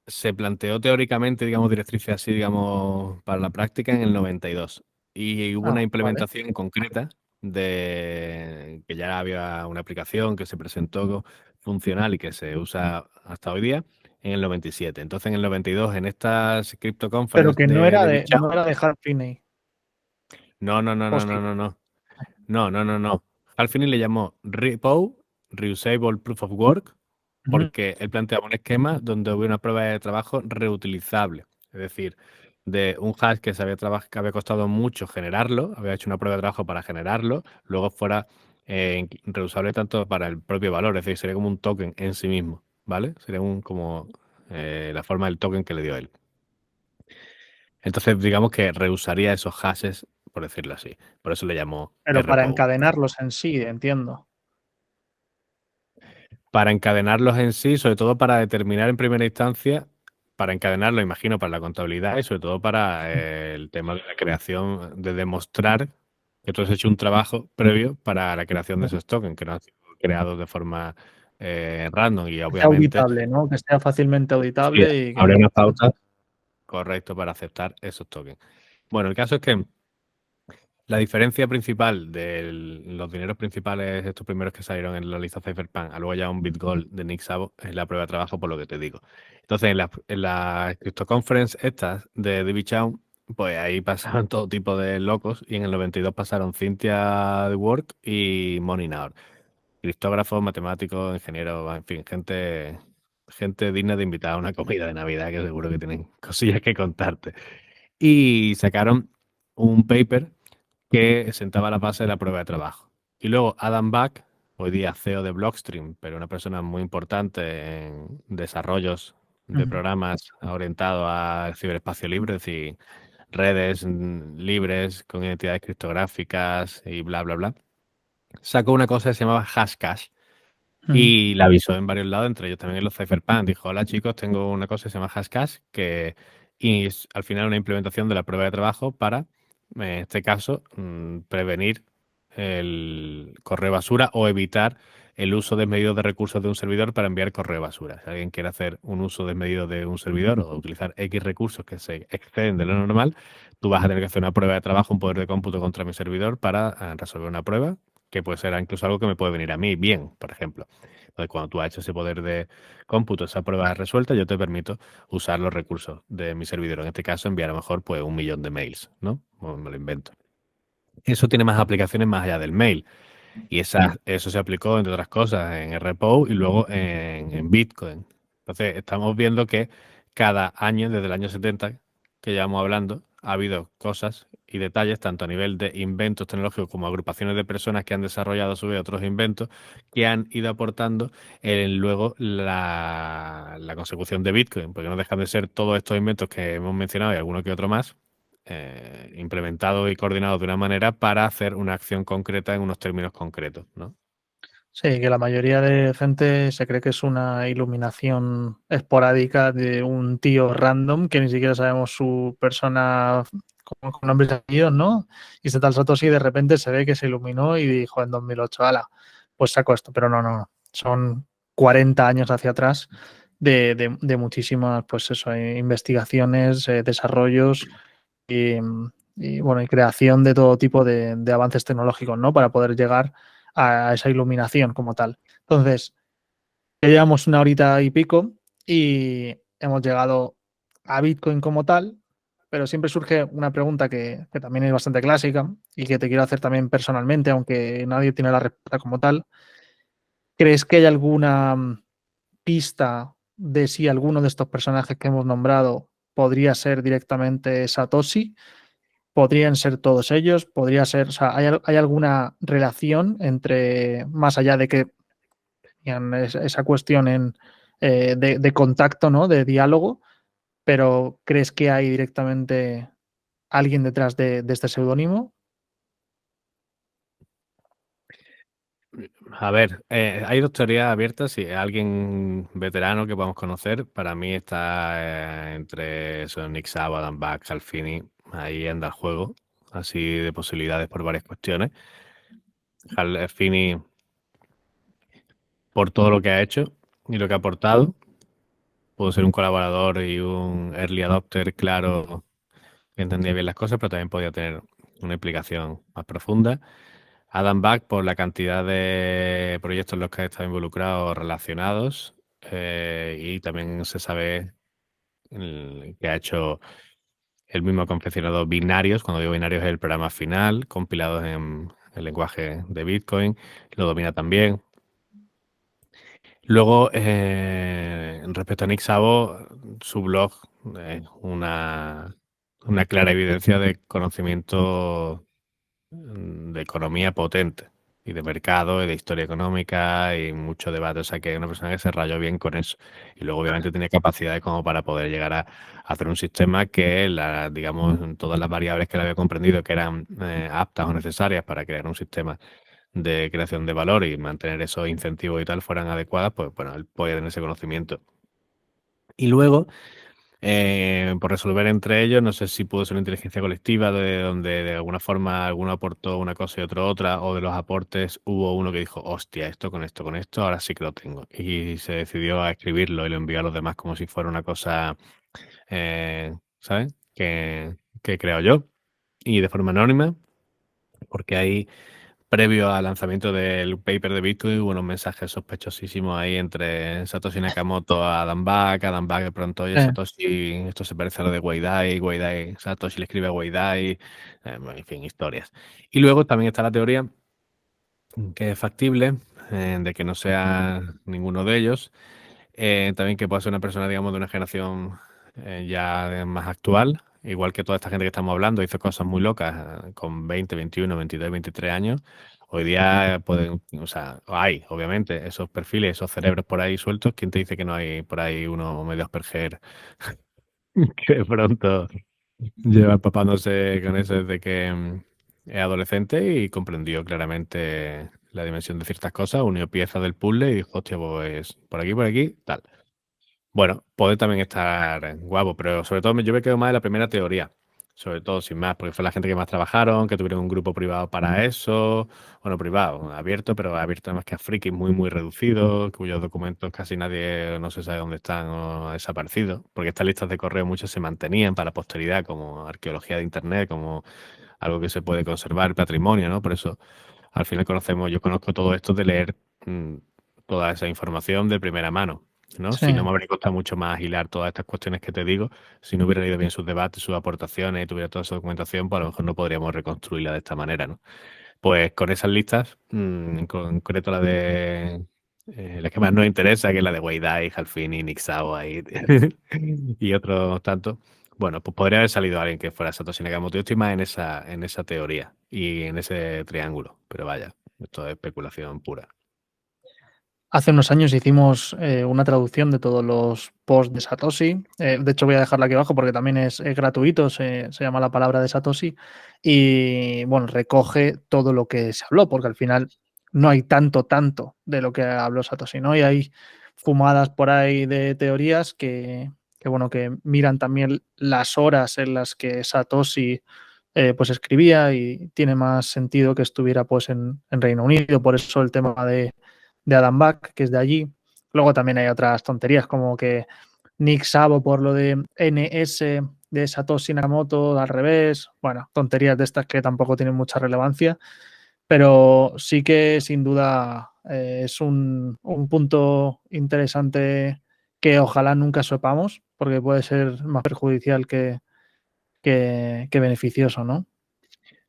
B: se planteó teóricamente, digamos, directrices así, digamos, para la práctica en el 92. Y hubo
A: Ah,
B: una
A: vale.
B: implementación concreta de que ya había una aplicación que se presentó funcional y que se usa hasta hoy día en el 97. Entonces, en el 92, en estas Crypto
A: Pero
B: Conference
A: que no era
B: de
A: de,
B: Bicham,
A: no era de Hal Finney,
B: no, no, no,
A: ¿o
B: no, no,
A: sí?
B: no, no. No, no, no, no. Al final le llamó RPO, Reusable Proof of Work,
A: Ujú.
B: porque él planteaba un esquema donde hubo una prueba de trabajo reutilizable. Es decir, de un hash que que había costado mucho generarlo, había hecho una prueba de trabajo para generarlo, luego fuera reusable tanto para el propio valor, es decir, sería como un token en sí mismo, ¿vale? Sería como la forma del token que le dio él. Entonces, digamos que reusaría esos hashes, por decirlo así. Por eso le llamó
A: Pero para
B: RPO.
A: encadenarlos en sí, entiendo.
B: Para encadenarlos en sí, sobre todo para determinar en primera instancia, para encadenarlo, imagino, para la contabilidad y sobre todo para el tema de la creación, de demostrar que tú has hecho un trabajo previo para la creación de esos tokens, que no han sido creados de forma random y
A: Que sea
B: obviamente
A: auditable, ¿no? Que sea fácilmente
B: sí,
A: auditable y que
B: habrá
A: no.
B: una pauta correcta para aceptar esos tokens. Bueno, el caso es que la diferencia principal de los dineros principales, estos primeros que salieron en la lista Cypherpunk, a luego ya un BitGold de Nick Szabo, es la prueba de trabajo, por lo que te digo. Entonces, en la Crypto Conference estas de David Chaum, pues ahí pasaron todo tipo de locos y en el 92 pasaron Cynthia Dwork y Moni Naor. Criptógrafos, matemáticos, ingenieros, en fin, gente digna de invitar a una comida de Navidad que seguro que tienen cosillas que contarte. Y sacaron un paper que sentaba la base de la prueba de trabajo. Y luego Adam Back, hoy día CEO de Blockstream, pero una persona muy importante en desarrollos de
A: Ujú.
B: programas orientados al ciberespacio libre, es decir, redes libres con identidades criptográficas y bla, bla, bla, sacó una cosa que se llamaba Hashcash
A: Ujú.
B: y la avisó en varios lados, entre ellos también en los Cypherpunk. Dijo, hola chicos, tengo una cosa que se llama Hashcash, que y es al final una implementación de la prueba de trabajo para, en este caso, prevenir el correo basura o evitar el uso desmedido de recursos de un servidor para enviar correo basura. Si alguien quiere hacer un uso desmedido de un servidor o utilizar X recursos que se exceden de lo normal, tú vas a tener que hacer una prueba de trabajo, un poder de cómputo contra mi servidor para resolver una prueba, que puede ser incluso algo que me puede venir a mí bien, por ejemplo. Entonces, cuando tú has hecho ese poder de cómputo, esa prueba resuelta, yo te permito usar los recursos de mi servidor. En este caso, enviar a lo mejor pues 1 millón de mails, ¿no? O me lo invento. Eso tiene más aplicaciones más allá del mail. Y eso se aplicó, entre otras cosas, en RPO y luego en Bitcoin. Entonces, estamos viendo que cada año, desde el año 70 que llevamos hablando, ha habido cosas y detalles, tanto a nivel de inventos tecnológicos como agrupaciones de personas que han desarrollado a su vez otros inventos, que han ido aportando luego la consecución de Bitcoin, porque no dejan de ser todos estos inventos que hemos mencionado y alguno que otro más, implementados y coordinados de una manera para hacer una acción concreta en unos términos concretos, ¿no?
A: Sí, que la mayoría de gente se cree que es una iluminación esporádica de un tío random que ni siquiera sabemos su persona con nombres y apellidos, ¿no? Y este tal Satoshi de repente se ve que se iluminó y dijo en 2008, ala, pues saco esto. Pero no, no, no. Son 40 años hacia atrás de muchísimas, pues eso, investigaciones, desarrollos y, bueno, y creación de todo tipo de avances tecnológicos, ¿no? Para poder llegar a esa iluminación como tal. Entonces, ya llevamos 1 horita y pico y hemos llegado a Bitcoin como tal, pero siempre surge una pregunta que también es bastante clásica y que te quiero hacer también personalmente, aunque nadie tiene la respuesta como tal. ¿Crees que hay alguna pista de si alguno de estos personajes que hemos nombrado podría ser directamente Satoshi? ¿Podrían ser todos ellos? ¿Podría ser, o sea, hay alguna relación entre, más allá de que tenían esa cuestión de contacto, ¿no? De diálogo, pero ¿crees que hay directamente alguien detrás de este seudónimo?
B: A ver, hay dos teorías abiertas. Si hay alguien veterano que podamos conocer, para mí está entre eso, Nick Szabo, Adam Bax, Alfini, ahí anda el juego, así de posibilidades por varias cuestiones. Alfini, por todo lo que ha hecho y lo que ha aportado, pudo ser un colaborador y un early adopter claro, que entendía bien las cosas, pero también podía tener una implicación más profunda. Adam Back por la cantidad de proyectos en los que ha estado involucrado relacionados, y también se sabe que ha hecho el mismo confeccionado binarios. Cuando digo binarios es el programa final, compilados en el lenguaje de Bitcoin, lo domina también. Luego, respecto a Nick Szabo, su blog es una clara evidencia de conocimiento de economía potente y de mercado y de historia económica y mucho debate. O sea, que es una persona que se rayó bien con eso. Y luego, obviamente, tiene capacidades como para poder llegar a hacer un sistema que, digamos, todas las variables que él había comprendido que eran aptas o necesarias para crear un sistema de creación de valor y mantener esos incentivos y tal fueran adecuadas, pues bueno, él podía tener ese conocimiento. Y luego, por resolver entre ellos, no sé si pudo ser una inteligencia colectiva, de donde de alguna forma alguno aportó una cosa y otro otra, o de los aportes hubo uno que dijo, hostia, con esto, ahora sí que lo tengo. Y se decidió a escribirlo y lo envió a los demás como si fuera una cosa, ¿sabes? Que he creado yo. Y de forma anónima, porque ahí previo al lanzamiento del paper de Bitcoin hubo unos mensajes sospechosísimos ahí entre Satoshi Nakamoto a Adam Back de pronto, oye,
A: Eh,
B: Satoshi, esto se parece a lo de Weidai, Satoshi le escribe a Weidai, bueno, en fin, historias. Y luego también está la teoría, que es factible, de que no sea ninguno de ellos, también que pueda ser una persona, digamos, de una generación ya más actual, igual que toda esta gente que estamos hablando, hizo cosas muy locas con 20, 21, 22, 23 años. Hoy día pueden, o sea, hay, obviamente, esos perfiles, esos cerebros por ahí sueltos. ¿Quién te dice que no hay por ahí uno medio Asperger que de pronto lleva empapándose con eso desde que es adolescente y comprendió claramente la dimensión de ciertas cosas, unió piezas del puzzle y dijo, hostia, pues por aquí, tal. Bueno, puede también estar guapo, pero sobre todo yo me quedo más de la primera teoría, sobre todo sin más, porque fue la gente que más trabajaron, que tuvieron un grupo privado para eso, bueno, privado, abierto, pero abierto más que a frikis muy, muy reducido, cuyos documentos casi nadie no se sabe dónde están o ha desaparecido, porque estas listas de correo muchas se mantenían para la posteridad como arqueología de Internet, como algo que se puede conservar, patrimonio, ¿no? Por eso al final conocemos, yo conozco todo esto de leer toda esa información de primera mano, ¿no?
A: Sí.
B: Si no, me habría costado mucho más hilar todas estas cuestiones que te digo. Si no hubiera leído bien sus debates, sus aportaciones y tuviera toda esa documentación, pues a lo mejor no podríamos reconstruirla de esta manera, ¿no? Pues con esas listas, en concreto la de la que más nos interesa, que es la de Wei Dai, Halfini, Nick Szabo ahí, y otros tantos. Bueno, pues podría haber salido alguien que fuera Satoshi Nakamoto. Yo estoy más en esa teoría y en ese triángulo, pero vaya, esto es especulación pura.
A: Hace unos años hicimos una traducción de todos los posts de Satoshi. De hecho, voy a dejarla aquí abajo porque también es gratuito, se llama La Palabra de Satoshi. Y bueno, recoge todo lo que se habló, porque al final no hay tanto de lo que habló Satoshi, ¿no? Y hay fumadas por ahí de teorías bueno, que miran también las horas en las que Satoshi pues escribía y tiene más sentido que estuviera pues en Reino Unido. Por eso el tema de Adam Back, que es de allí. Luego también hay otras tonterías como que Nick Szabo por lo de NS de Satoshi Nakamoto al revés. Bueno, tonterías de estas que tampoco tienen mucha relevancia, pero sí que sin duda es un punto interesante que ojalá nunca sepamos, porque puede ser más perjudicial que beneficioso, ¿no?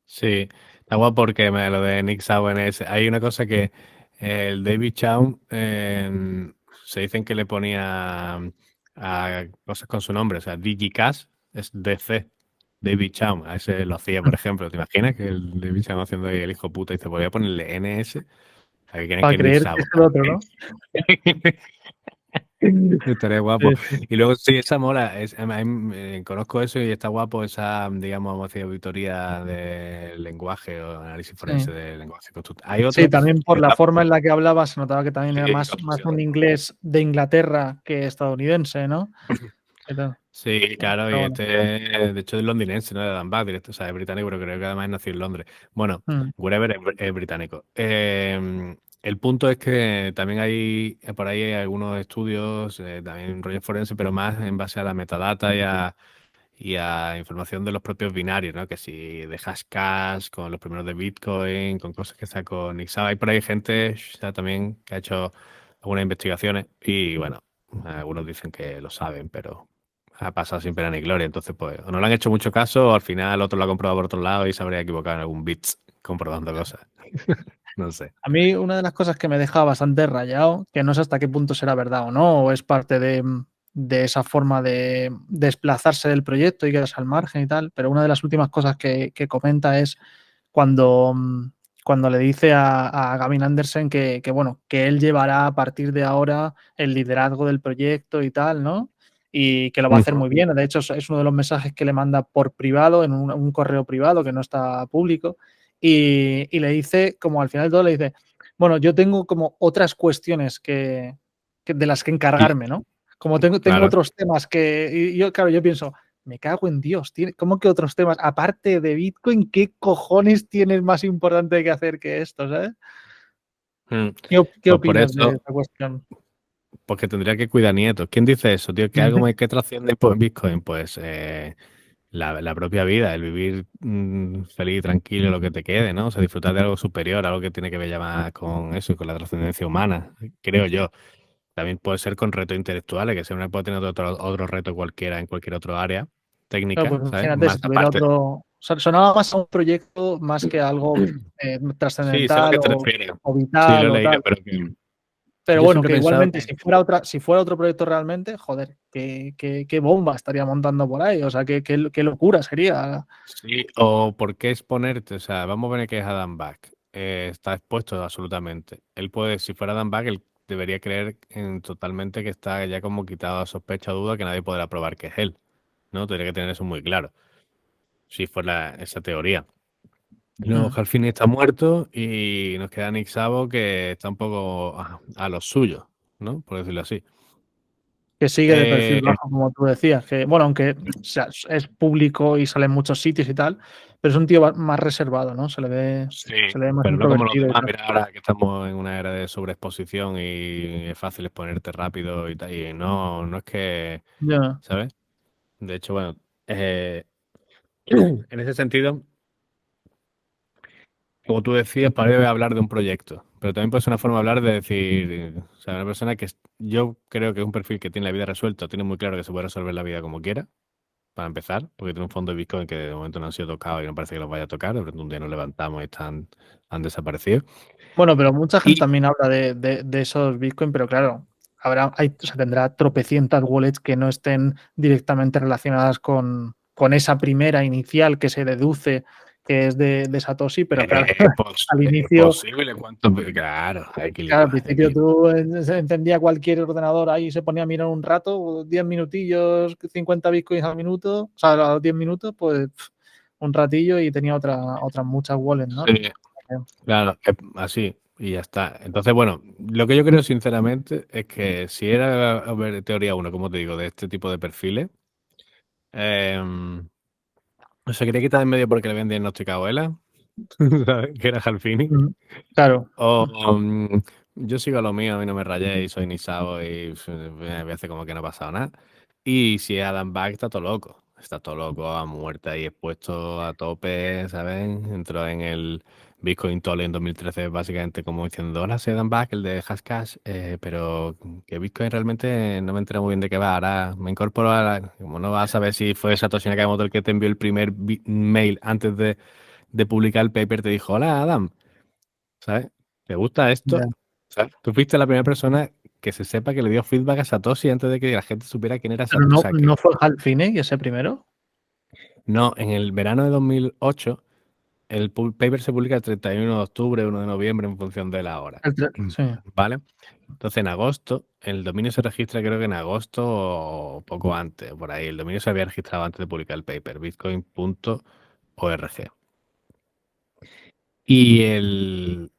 B: Sí, está guapo porque lo de Nick Szabo hay una cosa que el David Chaum se dicen que le ponía a cosas con su nombre, o sea, DigiCash es DC, David Chaum, a ese lo hacía, por ejemplo. ¿Te imaginas que el David Chaum haciendo ahí el hijo puta y se podía ponerle NS? O sea, que quieren
A: Para
B: que es Nick
A: creer que es
B: Szabo.
A: el otro, ¿no?
B: Estaría
A: Sí,
B: guapo.
A: sí.
B: Y luego sí, esa mola. Conozco eso y está guapo esa, digamos, vamos a decir, auditoría del lenguaje o análisis forense
A: Sí.
B: del lenguaje constructivo. Hay
A: Sí,
B: otro
A: también
B: que
A: por la forma en la que hablaba se notaba que también era
B: sí,
A: más un inglés de Inglaterra que estadounidense, ¿no? Y tal.
B: sí, claro, y
A: Pero bueno.
B: de hecho es londinense, ¿no? De Dan Bath, directo, o sea, es británico, pero creo que además nació en Londres. Bueno,
A: Mm.
B: Wherever es británico. El punto es que también hay, por ahí hay algunos estudios, también rollo forense, pero más en base a la metadata y a información de los propios binarios, ¿no? Que si de Hashcash, con los primeros de Bitcoin, con cosas que sacó Nixaba. Hay por ahí gente también que ha hecho algunas investigaciones y bueno, algunos dicen que lo saben, pero ha pasado sin pena ni gloria. Entonces, pues, o no le han hecho mucho caso o al final otro lo ha comprobado por otro lado y se habría equivocado en algún bits comprobando cosas. No sé.
A: A mí una de las cosas que me deja bastante rayado, que no sé hasta qué punto será verdad o no, o es parte de esa forma de desplazarse del proyecto y quedarse al margen y tal, pero una de las últimas cosas que comenta es cuando, cuando le dice a Gavin Anderson bueno, que él llevará a partir de ahora el liderazgo del proyecto y tal, ¿no? Y que lo va a hacer
B: Ujú.
A: muy bien. De hecho, es uno de los mensajes que le manda por privado, en un correo privado que no está público. Y le dice, como al final de todo, le dice, bueno, yo tengo como otras cuestiones de las que
B: Y
A: encargarme, ¿no? Como tengo
B: claro.
A: otros temas y yo, claro, yo pienso, me cago en Dios, ¿cómo que otros temas? Aparte de Bitcoin, ¿qué cojones tienes más importante que hacer que esto, ¿sabes?
B: Mm.
A: ¿Qué
B: Pues por
A: opinas de
B: eso.
A: esta cuestión?
B: Porque tendría que cuidar nietos. ¿Quién dice eso, tío? Que algo que trasciende por Bitcoin, pues la propia vida, el vivir feliz y tranquilo, lo que te quede, ¿no? O sea, disfrutar de algo superior, algo que tiene que ver ya más con eso y con la trascendencia humana, creo yo. También puede ser con retos intelectuales, que siempre puede tener otro reto cualquiera en cualquier otro área
A: Claro,
B: técnica,
A: pues
B: ¿sabes?
A: imagínate si
B: Más
A: tuviera
B: aparte.
A: otro. Sonaba más a un proyecto más que a algo
B: Sí, sé a lo
A: trascendental
B: que te refieres.
A: o
B: Sí, lo he
A: vital o
B: leído,
A: tal.
B: pero que
A: Pero
B: yo
A: bueno,
B: siempre he
A: que
B: pensado
A: igualmente
B: que
A: si fuera otro proyecto realmente, joder, qué bomba estaría montando por ahí. O sea, qué locura sería.
B: sí, o por qué exponerte, o sea, vamos a ver que es Adam Back. Está expuesto absolutamente. Él puede, si fuera Adam Back, él debería creer totalmente que está ya como quitado a sospecha o duda que nadie podrá probar que es él, ¿no? Tendría que tener eso muy claro, si fuera esa teoría. No,
A: Mm,
B: Halfini está muerto y nos queda Nick Szabo que está un poco a lo suyo, ¿no? Por decirlo así.
A: que sigue de perfil
B: Eh,
A: bajo, como tú decías. Que, bueno, aunque es público y sale en muchos sitios y tal, pero es un tío más reservado, ¿no?
B: Sí,
A: Se le ve más
B: pero no como los
A: introvertido y
B: demás.
A: tal.
B: Mira, ahora que estamos en una era de sobreexposición y es fácil exponerte rápido y tal. Y no es que,
A: Ya.
B: ¿sabes? De hecho, bueno, en ese sentido, como tú decías, para hablar de un proyecto. pero también puede ser una forma de hablar de decir, o sea, una persona yo creo que es un perfil que tiene la vida resuelta, tiene muy claro que se puede resolver la vida como quiera, para empezar, porque tiene un fondo de Bitcoin que de momento no han sido tocados y no parece que los vaya a tocar, de pronto un día nos levantamos y han desaparecido.
A: Bueno, pero mucha gente
B: Y
A: también habla de esos Bitcoin, pero claro, o sea, tendrá tropecientas wallets que no estén directamente relacionadas con esa primera inicial que se deduce que es de Satoshi, pero claro, al
B: es
A: inicio,
B: posible, claro,
A: claro, al
B: hay que
A: principio tú se encendía cualquier ordenador ahí y se ponía a mirar un rato, 10 minutillos, 50 Bitcoins al minuto, o sea, a los 10 minutos, pues un ratillo y tenía otras muchas wallets, ¿no?
B: Sí, claro, es así y ya está. Entonces, bueno, lo que yo creo sinceramente es que si era a ver, teoría uno, como te digo, de este tipo de perfiles, se quería quitar en medio porque le habían diagnosticado a ELA, ¿sabes? Que era Halfini.
A: Mm, claro.
B: O yo sigo a lo mío, a mí no me rayéis, soy Nisabo y a veces como que no ha pasado nada. Y si es Adam Back está todo loco a muerte ahí expuesto a tope, ¿sabes? Entró en el Bitcoin Toll en 2013 básicamente como diciendo, hola, soy Adam Back, el de Hashcash, pero que Bitcoin realmente no me entero muy bien de qué va. Ahora me incorporo como no vas a saber si fue Satoshi Nakamoto el que te envió el primer mail antes de publicar el paper, te dijo, hola, Adam. ¿Sabes? ¿Te gusta esto?
A: Ya.
B: ¿Sabes? Tú fuiste la primera persona que se sepa que le dio feedback a Satoshi antes de que la gente supiera quién era
A: Pero
B: Satoshi. O sea,
A: no fue Hal Finney ese primero.
B: no, en el verano de 2008, el paper se publica el 31 de octubre, 1 de noviembre, en función de la hora.
A: Sí.
B: ¿Vale? Entonces, en agosto, el dominio se registra, creo que en agosto o poco antes, por ahí. El dominio se había registrado antes de publicar el paper, bitcoin.org. Y el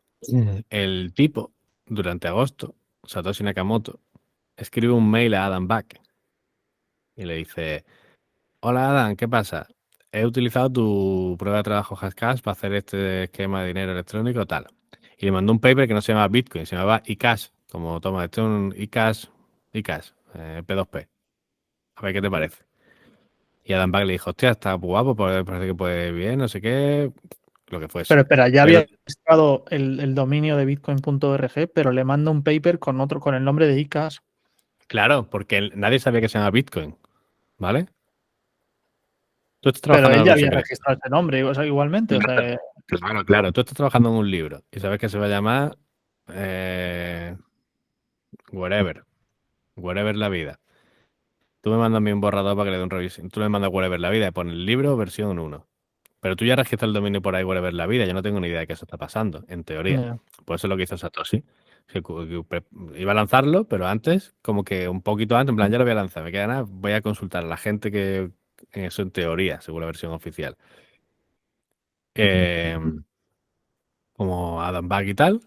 B: tipo, durante agosto, Satoshi Nakamoto, escribe un mail a Adam Back y le dice, hola Adam, ¿qué pasa? He utilizado tu prueba de trabajo Hashcash para hacer este esquema de dinero electrónico tal. Y le mandó un paper que no se llamaba Bitcoin, se llamaba iCash, como toma, este es un iCash, P2P. A ver qué te parece. Y Adam Back le dijo, hostia, está guapo, parece que puede bien, no sé qué, lo que fuese.
A: Pero espera, ya
B: Pero
A: había registrado el dominio de bitcoin.org, pero le manda un paper con el nombre de ICAS.
B: claro, porque nadie sabía que se llama Bitcoin, ¿vale? Tú estás
A: Pero
B: trabajando en
A: él ya
B: algo
A: había
B: secreto.
A: registrado ese nombre, o sea, igualmente. O sea,
B: Claro, claro. Tú estás trabajando en un libro y sabes que se va a llamar Wherever. Wherever la vida. Tú me mandas a mí un borrador para que le dé un revisión. Tú le mandas Wherever la vida y pones el libro versión 1. Pero tú ya registras el dominio por ahí Wherever la vida. Yo no tengo ni idea de que eso está pasando, en teoría.
A: ya.
B: Por eso es lo que hizo Satoshi. Iba a lanzarlo, pero antes, como que un poquito antes, en plan, ya lo voy a lanzar. Me queda nada, voy a consultar a la gente que. Eso en teoría, según la versión oficial. Eh, como Adam Back y tal.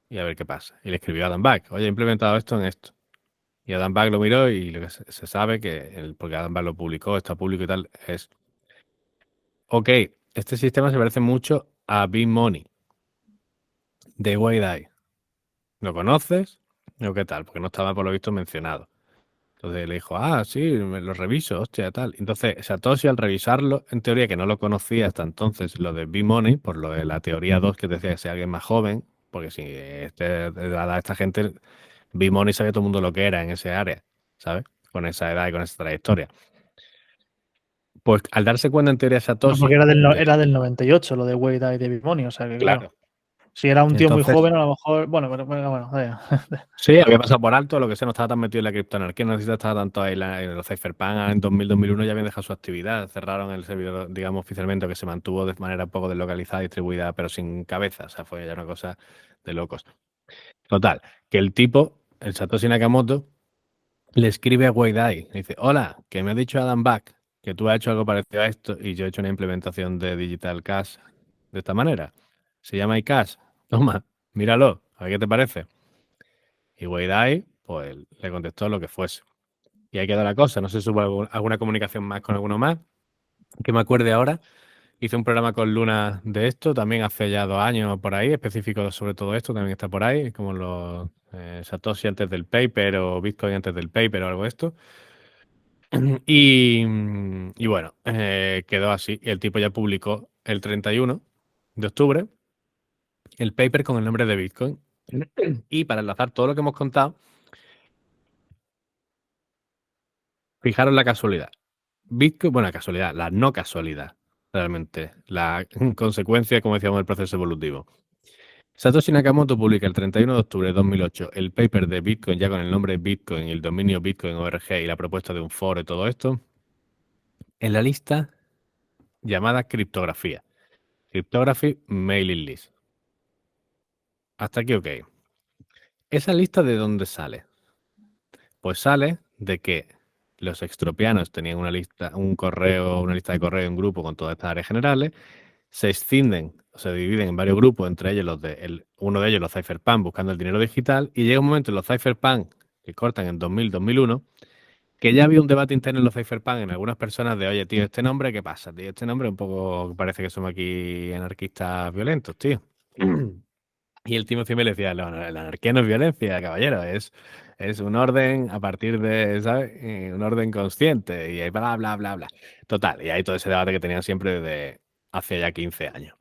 B: Y a ver qué pasa. Y le escribió a Adam Back, oye, he implementado esto en esto. Y Adam Back lo miró y lo que se sabe que, porque Adam Back lo publicó, está público y tal, es, ok, este sistema se parece mucho a B-Money de Waiday. ¿Lo conoces? ¿O qué tal? Porque no estaba por lo visto mencionado. Entonces le dijo, ah, sí, me lo reviso, hostia, tal. Entonces Satoshi al revisarlo, en teoría que no lo conocía hasta entonces, lo de B-Money, por lo de la teoría 2 que decía que sea alguien más joven, porque si a esta gente, B-Money sabía todo el mundo lo que era en ese área, ¿sabes? Con esa edad y con esa trayectoria. Pues al darse cuenta en teoría
A: No, porque
B: Satoshi de
A: era del 98 lo de Wade y de Bimoni, o sea que claro.
B: claro,
A: Si era un tío muy
B: entonces
A: joven, a lo mejor. Bueno, bueno, vaya.
B: sí, había pasado por alto, lo que sea, no estaba tan metido en la criptoanarquía, no necesitaba estar tanto ahí en los cypherpunk en 2000-2001 ya habían dejado su actividad, cerraron el servidor, digamos, oficialmente, que se mantuvo de manera un poco deslocalizada, distribuida, pero sin cabeza, o sea, fue ya una cosa de locos. Total, que el tipo, el Satoshi Nakamoto, le escribe a Waydai, le dice, hola, que me ha dicho Adam Back que tú has hecho algo parecido a esto y yo he hecho una implementación de Digital Cash de esta manera. Se llama iCash. Toma, míralo, a ver qué te parece. Y Weidai, pues le contestó lo que fuese. Y ahí quedó la cosa. No sé si hubo alguna comunicación más con alguno más. Que me acuerde ahora. Hice un programa con Luna de esto, también hace ya 2 años por ahí, específico sobre todo esto, también está por ahí, como los Satoshi antes del paper o Bitcoin antes del paper o algo de esto. Y bueno, quedó así. Y el tipo ya publicó el 31 de octubre el paper con el nombre de Bitcoin. Y para enlazar todo lo que hemos contado, fijaros la casualidad. Bitcoin, bueno, la casualidad, la no casualidad, realmente, la consecuencia, como decíamos, del proceso evolutivo. Satoshi Nakamoto publica el 31 de octubre de 2008 el paper de Bitcoin ya con el nombre Bitcoin y el dominio Bitcoin ORG y la propuesta de un foro y todo esto en la lista llamada criptografía. Cryptography Mailing List. Hasta aquí, ok. ¿Esa lista de dónde sale? Pues sale de que los extropianos tenían una lista, un correo, una lista de correo en grupo con todas estas áreas generales, se escinden, se dividen en varios grupos, entre ellos uno de ellos, los cypherpunk, buscando el dinero digital, y llega un momento en los cypherpunk, que cortan en 2000-2001, que ya había un debate interno en los cypherpunk en algunas personas de, oye, tío, este nombre, ¿qué pasa? Tío, este nombre un poco parece que somos aquí anarquistas violentos, tío. Y el Timothy me decía, "No, la anarquía no es violencia, caballero, es un orden a partir de, ¿sabes? Un orden consciente y ahí bla, bla, bla, bla. Total, y hay todo ese debate que tenían siempre desde hace ya 15 años.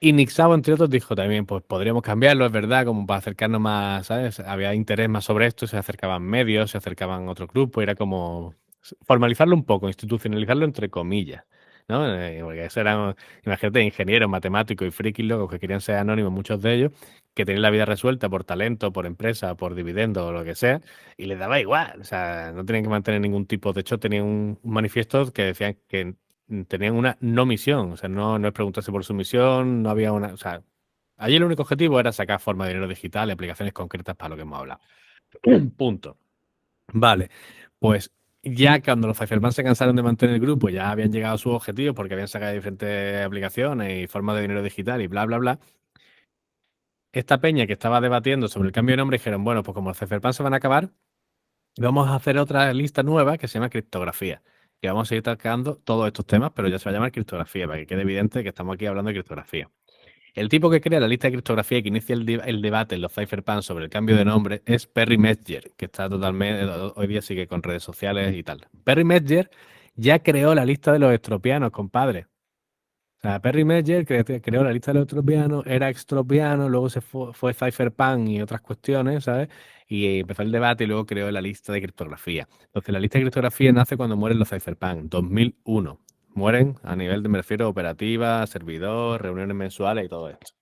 B: Y Nick Szabo, entre otros, dijo también, pues podríamos cambiarlo, es verdad, como para acercarnos más, ¿sabes? Había interés más sobre esto, se acercaban medios, se acercaban otros grupos, era como formalizarlo un poco, institucionalizarlo entre comillas, ¿no? Porque eso eran, imagínate, ingenieros, matemáticos y frikis locos que querían ser anónimos, muchos de ellos, que tenían la vida resuelta por talento, por empresa, por dividendo o lo que sea, y les daba igual, o sea, no tenían que mantener ningún tipo, de hecho, tenían un manifiesto que decían que tenían una no misión, o sea, no es preguntarse por su misión, no había una, o sea, allí el único objetivo era sacar forma de dinero digital y aplicaciones concretas para lo que hemos hablado. Punto. Vale, pues ya cuando los cypherpunks se cansaron de mantener el grupo, ya habían llegado a sus objetivos porque habían sacado diferentes aplicaciones y formas de dinero digital y bla, bla, bla. Esta peña que estaba debatiendo sobre el cambio de nombre dijeron, bueno, pues como los cypherpunks se van a acabar, vamos a hacer otra lista nueva que se llama criptografía, que vamos a seguir tocando todos estos temas, pero ya se va a llamar criptografía, para que quede evidente que estamos aquí hablando de criptografía. El tipo que crea la lista de criptografía y que inicia el debate en los cypherpunks sobre el cambio de nombre es Perry Mezger, que está totalmente, hoy día sigue con redes sociales y tal. Perry Mezger ya creó la lista de los estropianos, compadre. O sea, Perry Mezger creó la lista de los estropianos, era extropiano, luego fue cypherpunk y otras cuestiones, ¿sabes? Y empezó el debate y luego creó la lista de criptografía. Entonces, la lista de criptografía nace cuando mueren los cypherpunk, 2001. Mueren a nivel de, me refiero, operativa, servidor, reuniones mensuales y todo esto.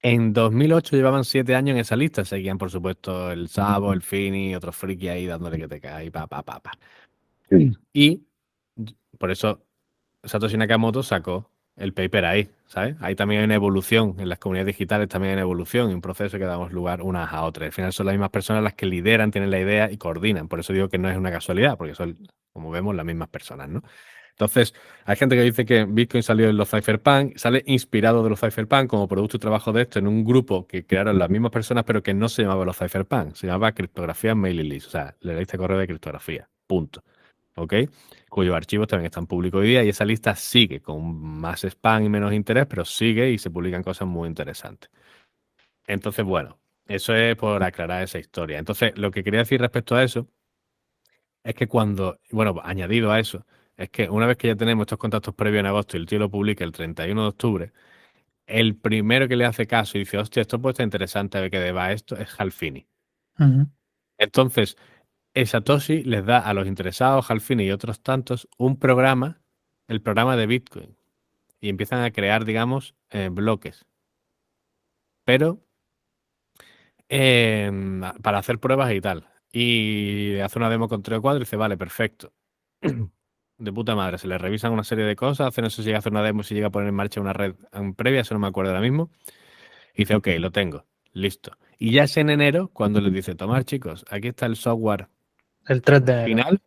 B: En 2008 llevaban 7 años en esa lista. Seguían, por supuesto, el Sabo, el Fini, otros friki ahí dándole que te cae, pa, pa, pa, pa. Y por eso Satoshi Nakamoto sacó el paper ahí, ¿sabes? Ahí también hay una evolución, en las comunidades digitales también hay una evolución, y un proceso que damos lugar unas a otras. Al final son las mismas personas las que lideran, tienen la idea y coordinan. Por eso digo que no es una casualidad, porque son, como vemos, las mismas personas, ¿no? Entonces, hay gente que dice que Bitcoin salió en los cypherpunk, sale inspirado de los cypherpunk como producto y trabajo de esto en un grupo que crearon las mismas personas, pero que no se llamaba los cypherpunk, se llamaba criptografía mailing list, o sea, la lista de correo de criptografía, punto. ¿Ok? Cuyos archivos también están públicos hoy día y esa lista sigue con más spam y menos interés, pero sigue y se publican cosas muy interesantes. Entonces, bueno, eso es por aclarar esa historia. Entonces, lo que quería decir respecto a eso es que cuando, bueno, añadido a eso, es que una vez que ya tenemos estos contactos previos en agosto y el tío lo publica el 31 de octubre, el primero que le hace caso y dice, hostia, esto puede estar interesante a ver qué deba esto, es Hal Finney. Entonces, el Satoshi les da a los interesados, Hal Finney y otros tantos, un programa, el programa de Bitcoin, y empiezan a crear, digamos, bloques. Pero para hacer pruebas y tal. Y hace una demo con 3 o 4 y dice, vale, perfecto. De puta madre, se le revisan una serie de cosas, hace no sé si llega a hacer una demo, si llega a poner en marcha una red previa, eso no me acuerdo ahora mismo. Y dice, ok, lo tengo, listo. Y ya es en enero cuando les dice, tomad chicos, aquí está el software
A: El 3 de enero.
B: final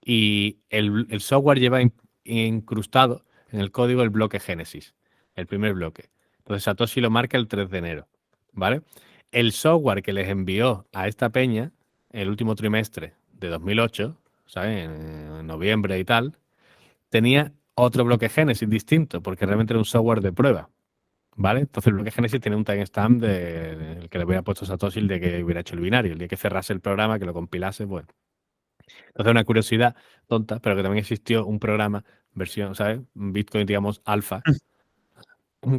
B: y el software lleva incrustado en el código el bloque Génesis, el primer bloque. Entonces Satoshi lo marca el 3 de enero, ¿vale? El software que les envió a esta peña el último trimestre de 2008, ¿sabes? En noviembre y tal, tenía otro bloque Génesis distinto, porque realmente era un software de prueba, ¿vale? Entonces el bloque Génesis tiene un timestamp el que le hubiera puesto Satoshi el de que hubiera hecho el binario, el día que cerrase el programa, que lo compilase, bueno. Entonces, una curiosidad tonta, pero que también existió un programa, versión, ¿sabes? Bitcoin, digamos, alfa,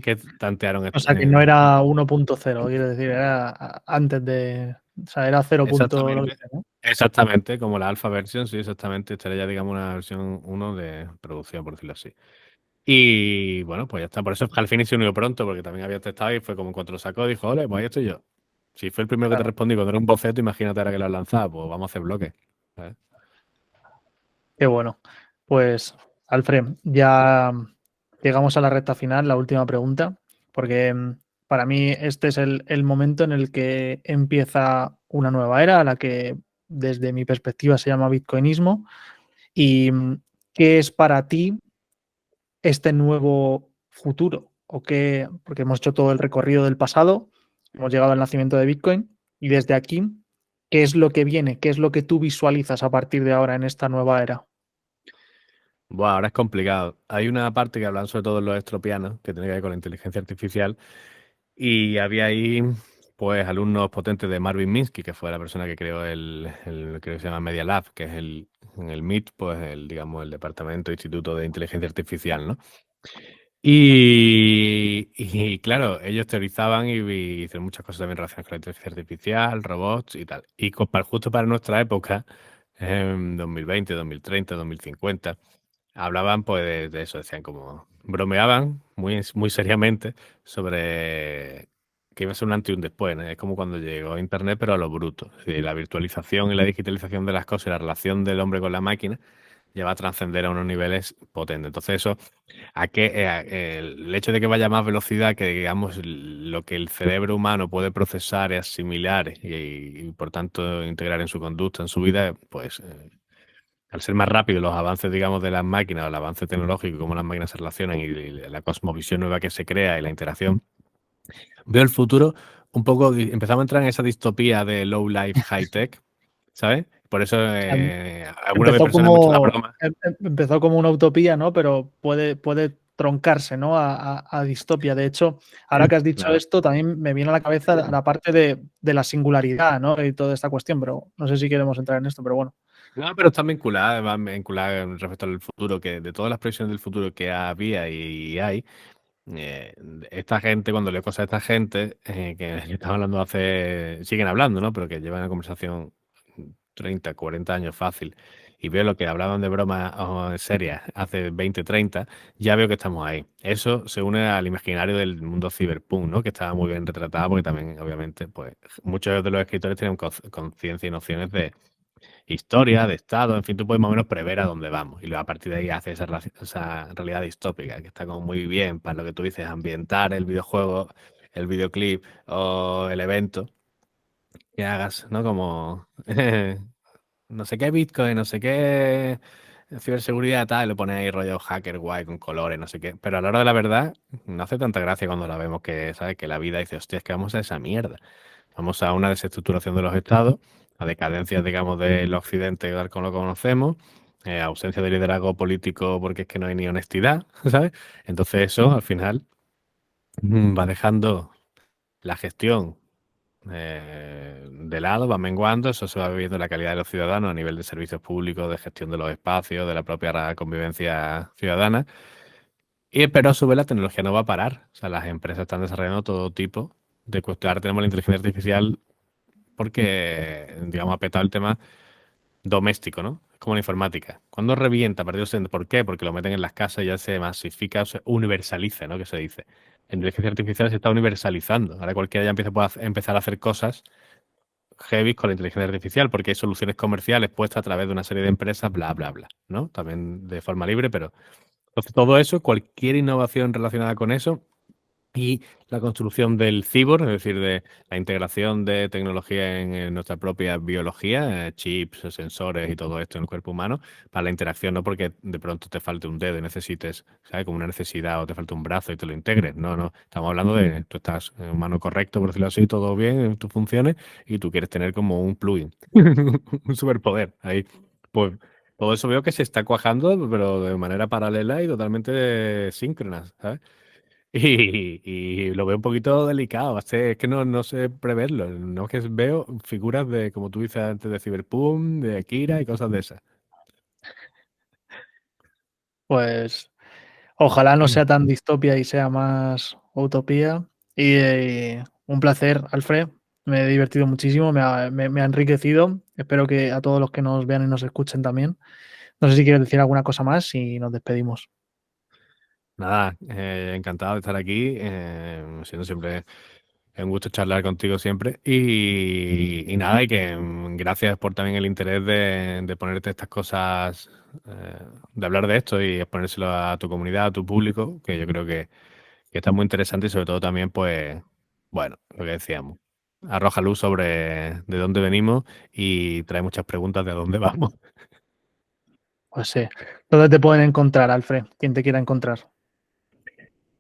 B: que tantearon
A: O sea, que no era 1.0, quiero decir, era antes de. O sea, era 0. Lo que
B: exactamente,
A: sea, ¿no?
B: exactamente, como la alpha version, sí, exactamente. Esta era ya, digamos, una versión 1 de producción, por decirlo así. Y bueno, pues ya está. Por eso al fin se unió pronto, porque también había testado y fue como en cuanto lo sacó, dijo, ole, pues ahí estoy yo. Si fue el primero que te
A: Claro.
B: respondí cuando era un boceto, imagínate ahora que lo has lanzado, pues vamos a hacer bloques. ¿Sabes?
A: Qué bueno. Pues, Alfred, ya llegamos a la recta final, la última pregunta, porque para mí este es el momento en el que empieza una nueva era, a la que desde mi perspectiva se llama bitcoinismo. ¿Y qué es para ti este nuevo futuro? ¿O qué? Porque hemos hecho todo el recorrido del pasado, hemos llegado al nacimiento de Bitcoin y desde aquí, ¿qué es lo que viene? ¿Qué es lo que tú visualizas a partir de ahora en esta nueva era?
B: Buah, ahora es complicado. Hay una parte que hablan sobre todo los estropianos, que tiene que ver con la inteligencia artificial, y había ahí, pues, alumnos potentes de Marvin Minsky, que fue la persona que creó creo que se llama Media Lab, que es en el MIT, pues, digamos, el Departamento Instituto de Inteligencia Artificial, ¿no? Y claro, ellos teorizaban y hicieron muchas cosas también relacionadas con la inteligencia artificial, robots y tal. Y justo para nuestra época, en 2020, 2030, 2050, hablaban pues de eso, decían como, bromeaban muy seriamente sobre que iba a ser un antes y un después, ¿no? Es como cuando llegó Internet, pero a lo bruto. Es decir, la virtualización y la digitalización de las cosas y la relación del hombre con la máquina ya va a trascender a unos niveles potentes. Entonces eso el hecho de que vaya a más velocidad que, digamos, lo que el cerebro humano puede procesar y asimilar y, por tanto integrar en su conducta, en su vida, pues al ser más rápido los avances, digamos, de las máquinas, el avance tecnológico, cómo las máquinas se relacionan y la cosmovisión nueva que se crea y la interacción, veo el futuro un poco, empezamos a entrar en esa distopía de low life, high tech, ¿sabes? Por eso algunas
A: Empezó
B: personas han hecho la
A: como,
B: broma.
A: empezó como una utopía, ¿no? Pero puede troncarse, ¿no? A distopia. De hecho, ahora que has dicho
B: Claro.
A: esto, también me viene a la cabeza la parte de la singularidad, ¿no? Y toda esta cuestión, pero no sé si queremos entrar en esto, pero bueno.
B: No, pero están vinculadas, van vinculadas respecto al futuro, que de todas las previsiones del futuro que había y hay, eh, esta gente, cuando leo cosas de esta gente, que estaban hablando siguen hablando, ¿no? Pero que llevan una conversación 30, 40 años fácil, y veo lo que hablaban de bromas serias hace 20, 30, ya veo que estamos ahí. Eso se une al imaginario del mundo cyberpunk, ¿no? Que estaba muy bien retratado, porque también, obviamente, pues muchos de los escritores tienen conciencia y nociones de historia, de estado, en fin, tú puedes más o menos prever a dónde vamos y luego a partir de ahí hace esa realidad distópica que está como muy bien para lo que tú dices, ambientar el videojuego, el videoclip o el evento que hagas, ¿no? Como no sé qué Bitcoin, no sé qué ciberseguridad, tal, y lo pones ahí rollo hacker guay con colores, no sé qué. Pero a la hora de la verdad, no hace tanta gracia cuando la vemos que, ¿sabes? Que la vida dice, hostia, es que vamos a esa mierda. Vamos a una desestructuración de los estados, a decadencia, digamos, del occidente tal como lo conocemos, ausencia de liderazgo político porque es que no hay ni honestidad, ¿sabes? Entonces eso, al final, va dejando la gestión de lado, va menguando, eso se va viviendo en la calidad de los ciudadanos a nivel de servicios públicos, de gestión de los espacios, de la propia convivencia ciudadana. Pero a su vez la tecnología no va a parar. O sea, las empresas están desarrollando todo tipo de cuestiones. Ahora tenemos la inteligencia artificial porque, digamos, ha petado el tema doméstico, ¿no? Es como la informática. ¿Cuándo revienta? ¿Por qué? Porque lo meten en las casas y ya se masifica, o se universaliza, ¿no? Que se dice. La inteligencia artificial se está universalizando. Ahora cualquiera ya puede empezar a hacer cosas heavy con la inteligencia artificial, porque hay soluciones comerciales puestas a través de una serie de empresas, bla, bla, bla, ¿no? También de forma libre, pero entonces todo eso, cualquier innovación relacionada con eso y la construcción del cyborg, es decir, de la integración de tecnología en nuestra propia biología, chips, sensores y todo esto en el cuerpo humano, para la interacción, no porque de pronto te falte un dedo y necesites, ¿sabes? Como una necesidad o te falte un brazo y te lo integres. No, no. Estamos hablando de tú estás humano correcto, por decirlo así, todo bien en tus funciones y tú quieres tener como un plugin, un superpoder ahí. Pues todo eso veo que se está cuajando, pero de manera paralela y totalmente síncrona, ¿sabes? Y lo veo un poquito delicado, es que no sé preverlo, no es que veo figuras de, como tú dices antes, de Cyberpunk, de Akira y cosas de esas.
A: Pues Ojalá no sea tan distopia y sea más utopía. Y un placer, Alfred. Me he divertido muchísimo, me ha enriquecido. Espero que a todos los que nos vean y nos escuchen también. No sé si quieres decir alguna cosa más y nos despedimos.
B: Nada, encantado de estar aquí. Siendo siempre un gusto charlar contigo siempre. Y nada, y que gracias por también el interés de ponerte estas cosas, de hablar de esto y exponérselo a tu comunidad, a tu público, que yo creo que está muy interesante y sobre todo también, pues, bueno, lo que decíamos. Arroja luz sobre de dónde venimos y trae muchas preguntas de a dónde vamos.
A: Pues sí. ¿Dónde te pueden encontrar, Alfred? Quien te quiera encontrar.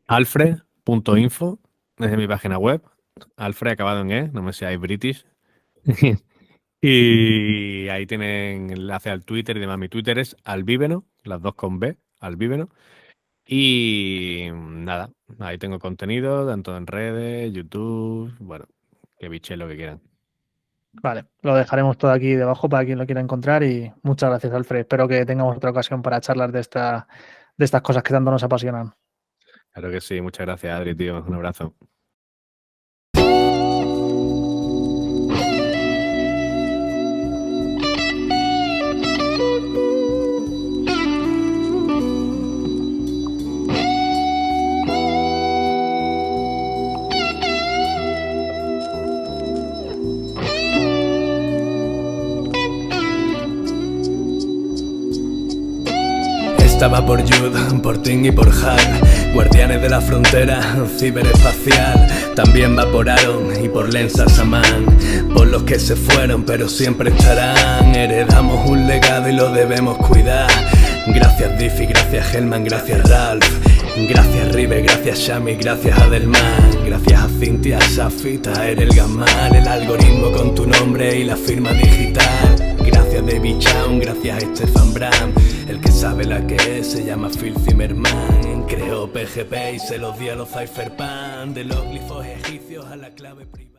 B: Alfred.info desde mi página web. Alfred acabado en E, no me seáis british. Y ahí tienen enlace al Twitter y demás. Mi Twitter es Albíveno, las dos con B, Albíveno. Y nada, ahí tengo contenido, tanto en redes, YouTube, bueno, que biche lo que quieran.
A: Vale, lo dejaremos todo aquí debajo para quien lo quiera encontrar y muchas gracias, Alfred. Espero que tengamos otra ocasión para charlar de estas cosas que tanto nos apasionan.
B: Claro que sí, muchas gracias, Adri, tío. Un abrazo.
C: Estaba por Jude, por Ting y por Hal, guardianes de la frontera ciberespacial. También vaporaron y por Lensa Saman, por los que se fueron pero siempre estarán. Heredamos un legado y lo debemos cuidar. Gracias Diffie, gracias Hellman, gracias Ralph, gracias Rive, gracias Shami, gracias Adelman, gracias a Cintia, Safi, Taher, el Gamal, el algoritmo con tu nombre y la firma digital. Gracias David Chown, gracias a Stefan Bram, el que sabe la que es se llama Phil Zimmerman. Creó PGP y se los dio a los cypherpunk, de los glifos egipcios a la clave privada.